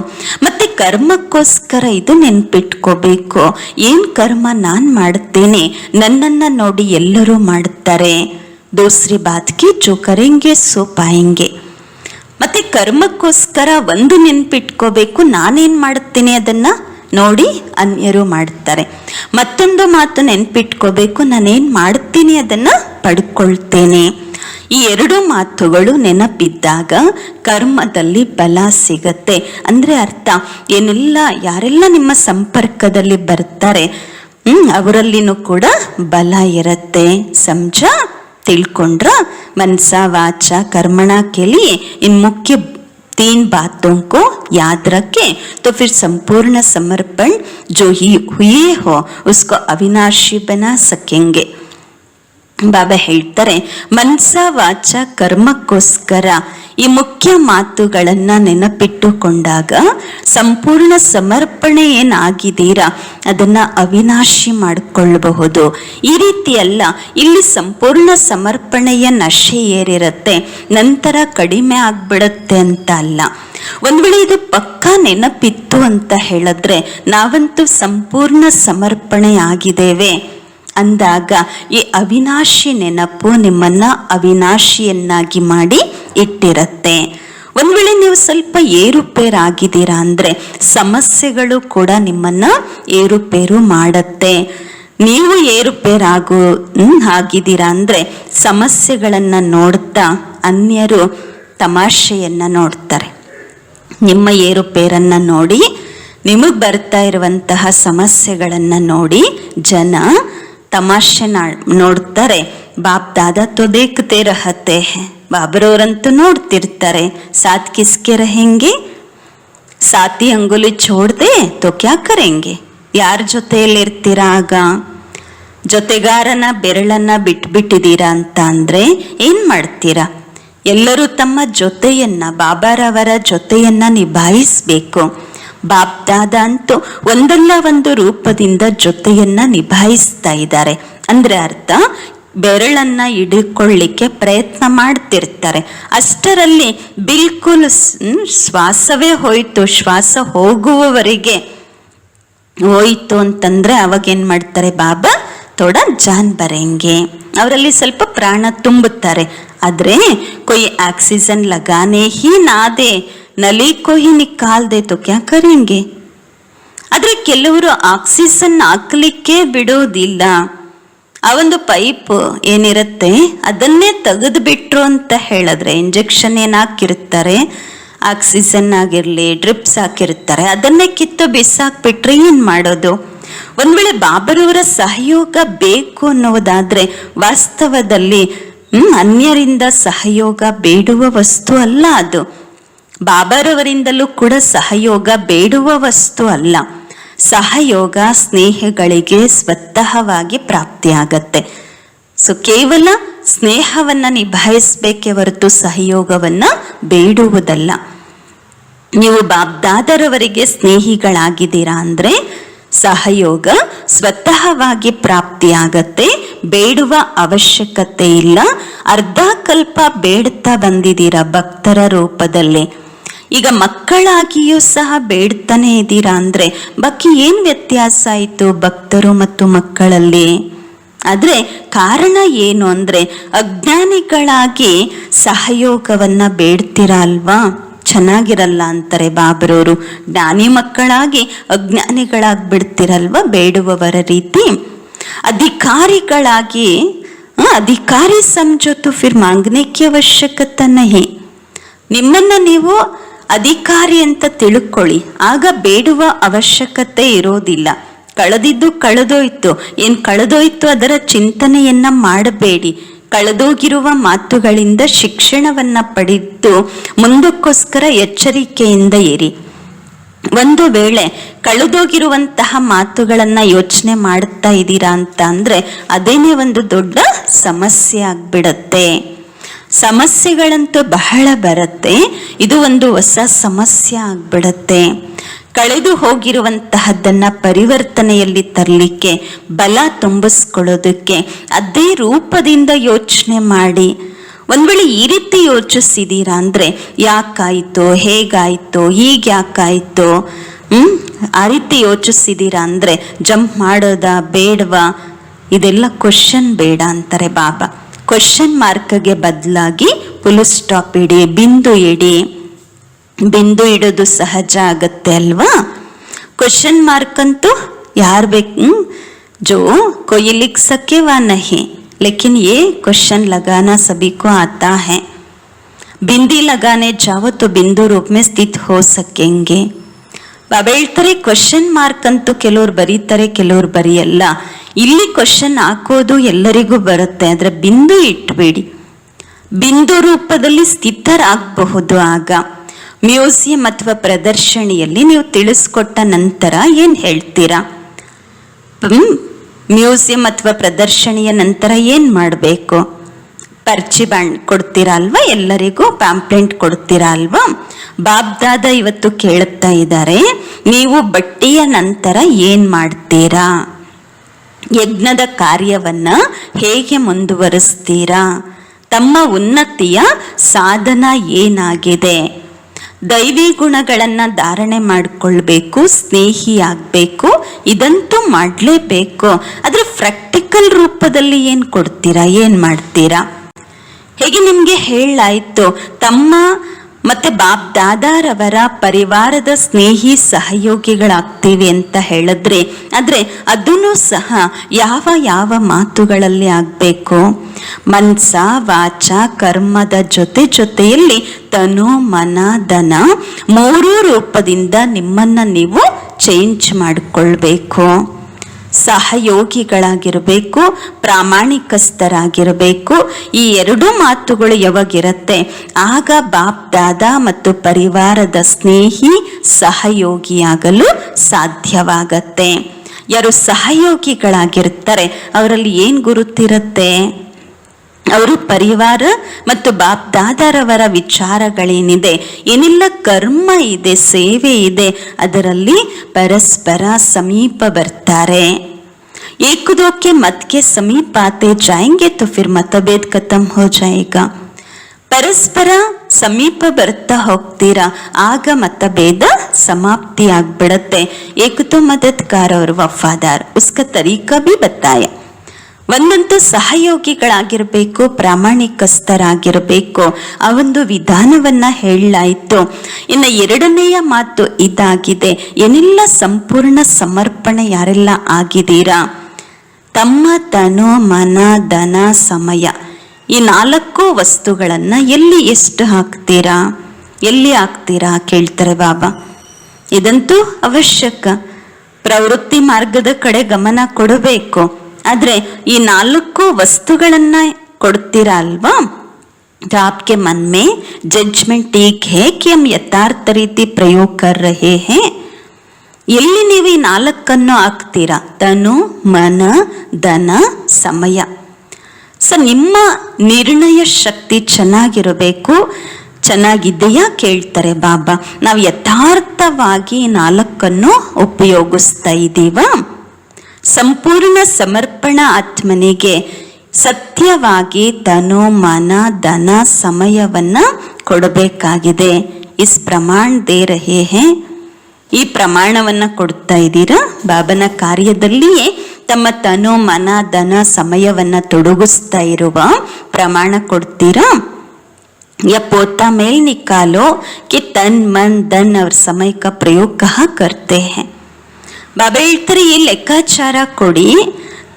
ಮತ್ತೆ ಕರ್ಮಕ್ಕೋಸ್ಕರ ಇದು ನೆನ್ಪಿಟ್ಕೋಬೇಕು, ಏನ್ ಕರ್ಮ ನಾನ್ ಮಾಡ್ತೇನೆ, ನನ್ನನ್ನ ನೋಡಿ ಎಲ್ಲರೂ ಮಾಡ್ತಾರೆ. ದೂಸರಿ ಬಾತ್ ಕಿ ಜೋ ಕರೆಂಗೆ ಸೋ ಪಾಯೆಂಗೆ. ಮತ್ತೆ ಕರ್ಮಕ್ಕೋಸ್ಕರ ಒಂದು ನೆನ್ಪಿಟ್ಕೋಬೇಕು, ನಾನೇನ್ ಮಾಡ್ತೀನಿ ಅದನ್ನ ನೋಡಿ ಅನ್ಯರು ಮಾಡ್ತಾರೆ. ಮತ್ತೊಂದು ಮಾತು ನೆನ್ಪಿಟ್ಕೋಬೇಕು, ನಾನೇನ್ ಮಾಡ್ತೀನಿ ಅದನ್ನ ಪಡ್ಕೊಳ್ತೇನೆ. ಈ 2 ಮಾತುಗಳು ನೆನಪಿದ್ದಾಗ ಕರ್ಮದಲ್ಲಿ ಬಲ ಸಿಗತ್ತೆ. ಅಂದ್ರೆ ಅರ್ಥ ಏನೆಲ್ಲ ಯಾರೆಲ್ಲ ನಿಮ್ಮ ಸಂಪರ್ಕದಲ್ಲಿ ಬರ್ತಾರೆ ಅವರಲ್ಲಿನೂ ಕೂಡ ಬಲ ಇರತ್ತೆ. ಸಮಜ, ತಿಳ್ಕೊಂಡ್ರ? ಮನ್ಸ ವಾಚ कर्मणा के लिए इन मुख्य 3 बातों को याद रखें तो फिर संपूर्ण समर्पण जो ही हुए हो उसको अविनाशी बना सकेंगे. ಬಾಬಾ ಹೇಳ್ತಾರೆ, ಮನ್ಸ ವಾಚ ಕರ್ಮಕ್ಕೋಸ್ಕರ ಈ ಮುಖ್ಯ ಮಾತುಗಳನ್ನ ನೆನಪಿಟ್ಟುಕೊಂಡಾಗ ಸಂಪೂರ್ಣ ಸಮರ್ಪಣೆ ಏನಾಗಿದ್ದೀರಾ ಅದನ್ನ ಅವಿನಾಶಿ ಮಾಡಿಕೊಳ್ಳಬಹುದು. ಈ ರೀತಿ ಅಲ್ಲ, ಇಲ್ಲಿ ಸಂಪೂರ್ಣ ಸಮರ್ಪಣೆಯ ನಶೆ ಏರಿರುತ್ತೆ, ನಂತರ ಕಡಿಮೆ ಆಗ್ಬಿಡತ್ತೆ ಅಂತ ಅಲ್ಲ. ಒಂದ್ ವೇಳೆ ಇದು ಪಕ್ಕಾ ನೆನಪಿತ್ತು ಅಂತ ಹೇಳಿದ್ರೆ ನಾವಂತೂ ಸಂಪೂರ್ಣ ಸಮರ್ಪಣೆ ಆಗಿದ್ದೇವೆ ಅಂದಾಗ ಈ ಅವಿನಾಶಿ ನೆನಪು ನಿಮ್ಮನ್ನ ಅವಿನಾಶಿಯನ್ನಾಗಿ ಮಾಡಿ ಇಟ್ಟಿರತ್ತೆ. ಒಂದ್ ವೇಳೆ ನೀವು ಸ್ವಲ್ಪ ಏರುಪೇರಾಗಿದ್ದೀರಾ ಅಂದ್ರೆ ಸಮಸ್ಯೆಗಳು ಕೂಡ ನಿಮ್ಮನ್ನ ಏರುಪೇರು ಮಾಡತ್ತೆ. ನೀವು ಏರುಪೇರಾಗು ಆಗಿದ್ದೀರಾ ಅಂದ್ರೆ ಸಮಸ್ಯೆಗಳನ್ನ ನೋಡ್ತಾ ಅನ್ಯರು ತಮಾಷೆಯನ್ನ ನೋಡ್ತಾರೆ. ನಿಮ್ಮ ಏರುಪೇರನ್ನ ನೋಡಿ, ನಿಮಗ್ ಬರ್ತಾ ಇರುವಂತಹ ಸಮಸ್ಯೆಗಳನ್ನ ನೋಡಿ ಜನ ತಮಾಷೆ ನೋಡ್ತಾರೆ. ಬಾಪ್ ದಾದಾ ತೋ ದೇಖ್ತೆ ರಹತೆ ಹೈ, ಬಾಬರವರಂತೂ ನೋಡ್ತಿರ್ತಾರೆ. ಸಾತ್ ಕಿಸ್ಕೆ रहेंगे, ಸಾತಿ ಅಂಗುಲಿ ಛೋಡ್ದೆ ತೋ ಕ್ಯಾ ಕರೆಂಗೆ. ಯಾರ ಜೊತೆಯಲ್ಲಿರ್ತೀರಾ ಆಗ? ಜೊತೆಗಾರನ ಬೆರಳನ್ನ ಬಿಟ್ಬಿಟ್ಟಿದ್ದೀರಾ ಅಂತ ಅಂದ್ರೆ ಏನ್ ಮಾಡ್ತೀರಾ? ಎಲ್ಲರೂ ತಮ್ಮ ಜೊತೆಯನ್ನ, ಬಾಬಾರವರ ಜೊತೆಯನ್ನ ನಿಭಾಯಿಸ್ಬೇಕು. ಬಾಪ್ ದಾದಾ ಅಂತೂ ಒಂದಲ್ಲ ಒಂದು ರೂಪದಿಂದ ಜೊತೆಯನ್ನ ನಿಭಾಯಿಸ್ತಾ ಇದ್ದಾರೆ. ಅಂದ್ರೆ ಅರ್ಥ, ಬೆರಳನ್ನ ಹಿಡಿಕೊಳ್ಳಿಕ್ಕೆ ಪ್ರಯತ್ನ ಮಾಡ್ತಿರ್ತಾರೆ. ಅಷ್ಟರಲ್ಲಿ ಬಿಲ್ಕುಲ್ ಶ್ವಾಸವೇ ಹೋಯ್ತು, ಶ್ವಾಸ ಹೋಗುವವರೆಗೆ ಹೋಯ್ತು ಅಂತಂದ್ರೆ ಅವಾಗೇನ್ ಮಾಡ್ತಾರೆ? ಬಾಬಾ ಥೋಡಾ ಜಾನ್ ಬರೆಂಗೆ, ಅವರಲ್ಲಿ ಸ್ವಲ್ಪ ಪ್ರಾಣ ತುಂಬುತ್ತಾರೆ. ಆದ್ರೆ ಕೊಯ್ ಆಕ್ಸಿಜನ್ ಲಗಾನೆ ಹಿ ನಾದೆ ನಲಿ ಕೊಹಿ ನಿಕಾಲ್ ದೇ ತೋ ಕ್ಯಾ ಕರೆಂಗೆ. ಆದ್ರೆ ಕೆಲವರು ಆಕ್ಸಿಜನ್ ಹಾಕ್ಲಿಕ್ಕೆ ಬಿಡೋದಿಲ್ಲ. ಆ ಒಂದು ಪೈಪ್ ಏನಿರುತ್ತೆ ಅದನ್ನೇ ತೆಗೆದು ಬಿಟ್ರು ಅಂತ ಹೇಳಿದ್ರೆ, ಇಂಜೆಕ್ಷನ್ ಏನ್ ಹಾಕಿರ್ತಾರೆ, ಆಕ್ಸಿಜನ್ ಆಗಿರ್ಲಿ, ಡ್ರಿಪ್ಸ್ ಹಾಕಿರ್ತಾರೆ, ಅದನ್ನೇ ಕಿತ್ತು ಬಿಸಾಕ್ಬಿಟ್ರೆ ಏನ್ ಮಾಡೋದು? ಒಂದ್ ವೇಳೆ ಬಾಬರವರ ಸಹಯೋಗ ಬೇಕು ಅನ್ನೋದಾದ್ರೆ ವಾಸ್ತವದಲ್ಲಿ ಅನ್ಯರಿಂದ ಸಹಯೋಗ ಬೇಡುವ ವಸ್ತು ಅಲ್ಲ ಅದು. ಬಾಬರವರಿಂದಲೂ ಕೂಡ ಸಹಯೋಗ ಬೇಡುವ ವಸ್ತು ಅಲ್ಲ. ಸಹಯೋಗ ಸ್ನೇಹಗಳಿಗೆ ಸ್ವತಃವಾಗಿ ಪ್ರಾಪ್ತಿಯಾಗತ್ತೆ. ಸೊ ಕೇವಲ ಸ್ನೇಹವನ್ನ ನಿಭಾಯಿಸಬೇಕೇ ಹೊರತು ಸಹಯೋಗವನ್ನ ಬೇಡುವುದಲ್ಲ. ನೀವು ಬಾಬ್ದಾದರವರಿಗೆ ಸ್ನೇಹಿಗಳಾಗಿದ್ದೀರಾ ಅಂದ್ರೆ ಸಹಯೋಗ ಸ್ವತಃವಾಗಿ ಪ್ರಾಪ್ತಿಯಾಗತ್ತೆ, ಬೇಡುವ ಅವಶ್ಯಕತೆ ಇಲ್ಲ. ಅರ್ಧ ಕಲ್ಪ ಬೇಡ್ತಾ ಬಂದಿದ್ದೀರಾ ಭಕ್ತರ ರೂಪದಲ್ಲಿ. ಈಗ ಮಕ್ಕಳಾಗಿಯೂ ಸಹ ಬೇಡ್ತಾನೆ ಇದ್ದೀರಾ ಅಂದ್ರೆ ಬಾಕಿ ಏನ್ ವ್ಯತ್ಯಾಸ ಆಯಿತು ಭಕ್ತರು ಮತ್ತು ಮಕ್ಕಳಲ್ಲಿ? ಆದ್ರೆ ಕಾರಣ ಏನು ಅಂದ್ರೆ ಅಜ್ಞಾನಿಗಳಾಗಿ ಸಹಯೋಗವನ್ನ ಬೇಡ್ತೀರಾ ಅಲ್ವಾ, ಚೆನ್ನಾಗಿರಲ್ಲ ಅಂತಾರೆ ಬಾಬರವರು. ಜ್ಞಾನಿ ಮಕ್ಕಳಾಗಿ ಅಜ್ಞಾನಿಗಳಾಗಿ ಬಿಡ್ತಿರಲ್ವಾ ಬೇಡುವವರ ರೀತಿ. ಅಧಿಕಾರಿಗಳಾಗಿ ಅಧಿಕಾರಿ ಸಮझो ಫಿರ್ ಮಾಂಗನೆ ಕಿ ಅವಶ್ಯಕತೆ ನಹಿ. ನಿಮ್ಮನ್ನ ನೀವು ಅಧಿಕಾರಿ ಅಂತ ತಿಳ್ಕೊಳ್ಳಿ, ಆಗ ಬೇಡುವ ಅವಶ್ಯಕತೆ ಇರೋದಿಲ್ಲ. ಕಳೆದಿದ್ದು ಕಳೆದೋಯ್ತು, ಏನ್ ಕಳೆದೋಯ್ತು ಅದರ ಚಿಂತನೆಯನ್ನ ಮಾಡಬೇಡಿ. ಕಳೆದೋಗಿರುವ ಮಾತುಗಳಿಂದ ಶಿಕ್ಷಣವನ್ನ ಪಡೆದು ಮುಂದಕ್ಕೋಸ್ಕರ ಎಚ್ಚರಿಕೆಯಿಂದ ಇರಿ. ಒಂದು ವೇಳೆ ಕಳೆದೋಗಿರುವಂತಹ ಮಾತುಗಳನ್ನ ಯೋಚನೆ ಮಾಡ್ತಾ ಇದ್ದೀರಾ ಅಂತ ಅಂದ್ರೆ ಅದೇನೇ ಒಂದು ದೊಡ್ಡ ಸಮಸ್ಯೆ ಆಗ್ಬಿಡತ್ತೆ. ಸಮಸ್ಯೆಗಳಂತೂ ಬಹಳ ಬರುತ್ತೆ, ಇದು ಒಂದು ಹೊಸ ಸಮಸ್ಯೆ ಆಗ್ಬಿಡತ್ತೆ. ಕಳೆದು ಹೋಗಿರುವಂತಹದ್ದನ್ನ ಪರಿವರ್ತನೆಯಲ್ಲಿ ತರಲಿಕ್ಕೆ, ಬಲ ತುಂಬಿಸ್ಕೊಳ್ಳೋದಕ್ಕೆ ಅದೇ ರೂಪದಿಂದ ಯೋಚನೆ ಮಾಡಿ. ಒಂದ್ ವೇಳೆ ಈ ರೀತಿ ಯೋಚಿಸಿದೀರಾ ಅಂದ್ರೆ ಯಾಕಾಯ್ತು, ಹೇಗಾಯ್ತು, ಹೀಗ್ಯಾಕಾಯ್ತು, ಆ ರೀತಿ ಯೋಚಿಸಿದೀರಾ ಅಂದ್ರೆ ಜಂಪ್ ಮಾಡೋದಾ ಬೇಡವಾ, ಇದೆಲ್ಲ ಕ್ವಶನ್ ಬೇಡ ಅಂತಾರೆ ಬಾಬಾ. ಕ್ವಶನ್ ಮಾರ್ಕ್ಗೆ ಬದಲಾಗಿ ಫುಲ್ ಸ್ಟಾಪ್ ಇಡಿ, ಬಿಂದು ಇಡಿ. ಬಿಂದು ಇಡೋದು ಸಹಜ ಆಗತ್ತೆ ಅಲ್ವಾ. ಕ್ವಶನ್ ಮಾರ್ಕ್ ಅಂತೂ ಯಾರು ಬೇಕು, ಜೋ कोई लिख सके वा नहीं, लेकिन ये क्वेश्चन लगाना सभी को आता है. बिंदी लगाने जाओ तो बिंदु रूप में स्थित हो सकेंगे. ಬಾಬಾ ಹೇಳ್ತಾರೆ ಕ್ವಶನ್ ಮಾರ್ಕ್ ಅಂತೂ ಕೆಲವ್ರು ಬರೀತಾರೆ, ಕೆಲವ್ರು ಬರೆಯಲ್ಲ. ಇಲ್ಲಿ ಕ್ವಶನ್ ಹಾಕೋದು ಎಲ್ಲರಿಗೂ ಬರುತ್ತೆ, ಆದ್ರೆ ಬಿಂದು ಇಟ್ಬೇಡಿ. ಬಿಂದು ರೂಪದಲ್ಲಿ ಸ್ಥಿತರಾಗಬಹುದು. ಆಗ ಮ್ಯೂಸಿಯಂ ಅಥವಾ ಪ್ರದರ್ಶನಿಯಲ್ಲಿ ನೀವು ತಿಳಿಸ್ಕೊಟ್ಟ ನಂತರ ಏನ್ ಹೇಳ್ತೀರಾ? ಮ್ಯೂಸಿಯಂ ಅಥವಾ ಪ್ರದರ್ಶನಿಯ ನಂತರ ಏನ್ ಮಾಡಬೇಕು? ಪರ್ಚಿ ಕೊಡ್ತೀರಾ ಅಲ್ವಾ, ಎಲ್ಲರಿಗೂ ಪ್ಯಾಂಪ್ಲೆಂಟ್ ಕೊಡ್ತೀರಾ ಅಲ್ವಾ. ಬಾಬ್ದಾದ ಇವತ್ತು ಕೇಳುತ್ತಾ ಇದ್ದಾರೆ, ನೀವು ಬಟ್ಟಿಯ ನಂತರ ಏನ್ ಮಾಡ್ತೀರಾ? ಯಜ್ಞದ ಕಾರ್ಯವನ್ನ ಹೇಗೆ ಮುಂದುವರಿಸ್ತೀರಾ? ತಮ್ಮ ಉನ್ನತಿಯ ಸಾಧನ ಏನಾಗಿದೆ? ದೈವಿ ಗುಣಗಳನ್ನ ಧಾರಣೆ ಮಾಡಿಕೊಳ್ಬೇಕು, ಸ್ನೇಹಿಯಾಗಬೇಕು, ಇದಂತೂ ಮಾಡಲೇಬೇಕು. ಆದ್ರೆ ಪ್ರಾಕ್ಟಿಕಲ್ ರೂಪದಲ್ಲಿ ಏನ್ ಕೊಡ್ತೀರಾ, ಏನ್ ಮಾಡ್ತೀರಾ? ಹೇಗೆ ನಿಮ್ಗೆ ಹೇಳಾಯ್ತು, ತಮ್ಮ ಮತ್ತೆ ಬಾಪ್ ದಾದಾರವರ ಪರಿವಾರದ ಸ್ನೇಹಿ ಸಹಯೋಗಿಗಳಾಗ್ತೀವಿ ಅಂತ ಹೇಳಿದ್ರೆ, ಆದ್ರೆ ಅದನ್ನು ಸಹ ಯಾವ ಯಾವ ಮಾತುಗಳಲ್ಲಿ ಆಗ್ಬೇಕು? ಮನ್ಸ ವಾಚ ಕರ್ಮದ ಜೊತೆ ಜೊತೆಯಲ್ಲಿ ತನು ಮನ ಧನ ಮೂರೂ ರೂಪದಿಂದ ನಿಮ್ಮನ್ನ ನೀವು ಚೇಂಜ್ ಮಾಡಿಕೊಳ್ಬೇಕು. ಸಹಯೋಗಿಗಳಾಗಿರಬೇಕು, ಪ್ರಾಮಾಣಿಕಸ್ಥರಾಗಿರಬೇಕು. ಈ ಎರಡು ಮಾತುಗಳು ಯಾವಾಗಿರುತ್ತೆ? ಆಗ ಬಾಪ್ ದಾದಾ ಮತ್ತು ಪರಿವಾರದ ಸ್ನೇಹಿ ಸಹಯೋಗಿಯಾಗಲು ಸಾಧ್ಯವಾಗತ್ತೆ. ಯಾರು ಸಹಯೋಗಿಗಳಾಗಿರ್ತಾರೆ ಅವರಲ್ಲಿ ಏನು ಗುರುತಿರುತ್ತೆ? ಅವರು ಪರಿವಾರ ಮತ್ತು ಬಾಪ್ ದಾದಾರವರ ವಿಚಾರಗಳೇನಿದೆ, ಏನೆಲ್ಲ ಕರ್ಮ ಇದೆ, ಸೇವೆ ಇದೆ, ಅದರಲ್ಲಿ ಪರಸ್ಪರ ಸಮೀಪ ಬರ್ತಾರೆ. एक दो के मत के समीप आते जाएंगे तो फिर मतभेद खत्म हो जाएगा. ಪರಸ್ಪರ ಸಮೀಪ ಬರ್ತಾ ಹೋಗ್ತೀರಾ, ಆಗ मतभेद समाप्ति ಆಗ್ಬಿಡತ್ತೆ. एक तो मददगार और वफादार, उसका तरीका भी बताया. ಒಂದಂತೂ ಸಹಯೋಗಿಗಳಾಗಿರಬೇಕು, ಪ್ರಾಮಾಣಿಕಸ್ಥರಾಗಿರಬೇಕು, ಆ ಒಂದು ವಿಧಾನವನ್ನ ಹೇಳಲಾಯಿತು. ಇನ್ನು ಎರಡನೆಯ ಮಾತು ಇದಾಗಿದೆ, ಏನೆಲ್ಲ ಸಂಪೂರ್ಣ ಸಮರ್ಪಣೆ ಯಾರೆಲ್ಲ ಆಗಿದ್ದೀರಾ, ತಮ್ಮ ತನು ಮನ ಧನ ಸಮಯ ಈ 4 ವಸ್ತುಗಳನ್ನ ಎಲ್ಲಿ ಎಷ್ಟು ಹಾಕ್ತೀರಾ, ಎಲ್ಲಿ ಹಾಕ್ತೀರಾ ಕೇಳ್ತಾರೆ ಬಾಬಾ. ಇದಂತೂ ಅವಶ್ಯಕ. ಪ್ರವೃತ್ತಿ ಮಾರ್ಗದ ಕಡೆ ಗಮನ ಕೊಡಬೇಕು. ಆದ್ರೆ ಈ 4 ವಸ್ತುಗಳನ್ನ ಕೊಡ್ತೀರಾ ಅಲ್ವಾ? तो आपके मन में जजमेंट ठीक है कि हम यथार्थ रीति प्रयोग कर रहे हैं. ಎಲ್ಲಿ ನೀವು ಈ 4 ಹಾಕ್ತೀರಾ? ತನು ಮನ ಧನ ಸಮಯ. ನಿಮ್ಮ ನಿರ್ಣಯ ಶಕ್ತಿ ಚೆನ್ನಾಗಿರಬೇಕು. ಚೆನ್ನಾಗಿದೆಯಾ ಕೇಳ್ತಾರೆ ಬಾಬಾ. ನಾವು ಯಥಾರ್ಥವಾಗಿ 4 ಉಪಯೋಗಿಸ್ತಾ ಇದ್ದೀವ? ಸಂಪೂರ್ಣ ಸಮರ್ಪಣಾ ಆತ್ಮನಿಗೆ ಸತ್ಯವಾಗಿ ತನು ಮನ ಧನ ಸಮಯವನ್ನ ಕೊಡಬೇಕಾಗಿದೆ. ಇಸ್ ಪ್ರಮಾಣ ದೇ ರಹೇ ಹೇ, ಈ ಪ್ರಮಾಣವನ್ನ ಕೊಡ್ತಾ ಇದ್ದೀರಾ. ಬಾಬನ ಕಾರ್ಯದಲ್ಲಿಯೇ ತಮ್ಮ ತನು ಮನ ಧನ ಸಮಯವನ್ನ ತೊಡಗಿಸ್ತಾ ಇರುವ ಪ್ರಮಾಣ ಕೊಡ್ತೀರಾ. या पोता मेल निकालो कि तन मन धन और समय का प्रयोग कहाँ करते हैं. ಬಾಬಾ ಹೇಳ್ತಾರೆ, ಈ ಲೆಕ್ಕಾಚಾರ ಕೊಡಿ,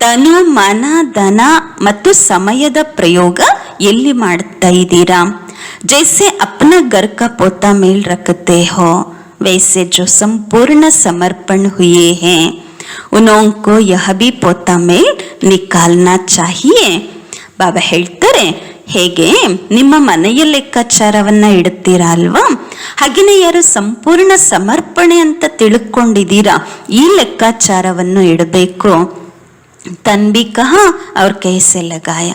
ತನು ಮನ ಧನ ಮತ್ತು ಸಮಯದ ಪ್ರಯೋಗ ಎಲ್ಲಿ ಮಾಡ್ತಾ ಇದ್ದೀರಾ. ಜೈಸೆ ಅಪ್ನ घर का पोता मेल रखते हो, वैसे जो संपूर्ण समर्पण हुए हैं उनको यह भी पोता मेल निकालना चाहिए. ಬಾಬಾ ಹೇಳ್ತಾರೆ, ಹೇಗೆ ನಿಮ್ಮ ಮನೆಯ ಲೆಕ್ಕಾಚಾರವನ್ನ ಇಡುತ್ತೀರಾ ಅಲ್ವಾ, ಹಾಗೆಯೇ ಯಾರು ಸಂಪೂರ್ಣ ಸಮರ್ಪಣೆ ಅಂತ ತಿಳ್ಕೊಂಡಿದ್ದೀರಾ, ಈ ಲೆಕ್ಕಾಚಾರವನ್ನು ಇಡಬೇಕು. ತನ್ಬಿ ಕಹ ಅವ್ರ ಕೈಸೆ ಲಗಾಯ,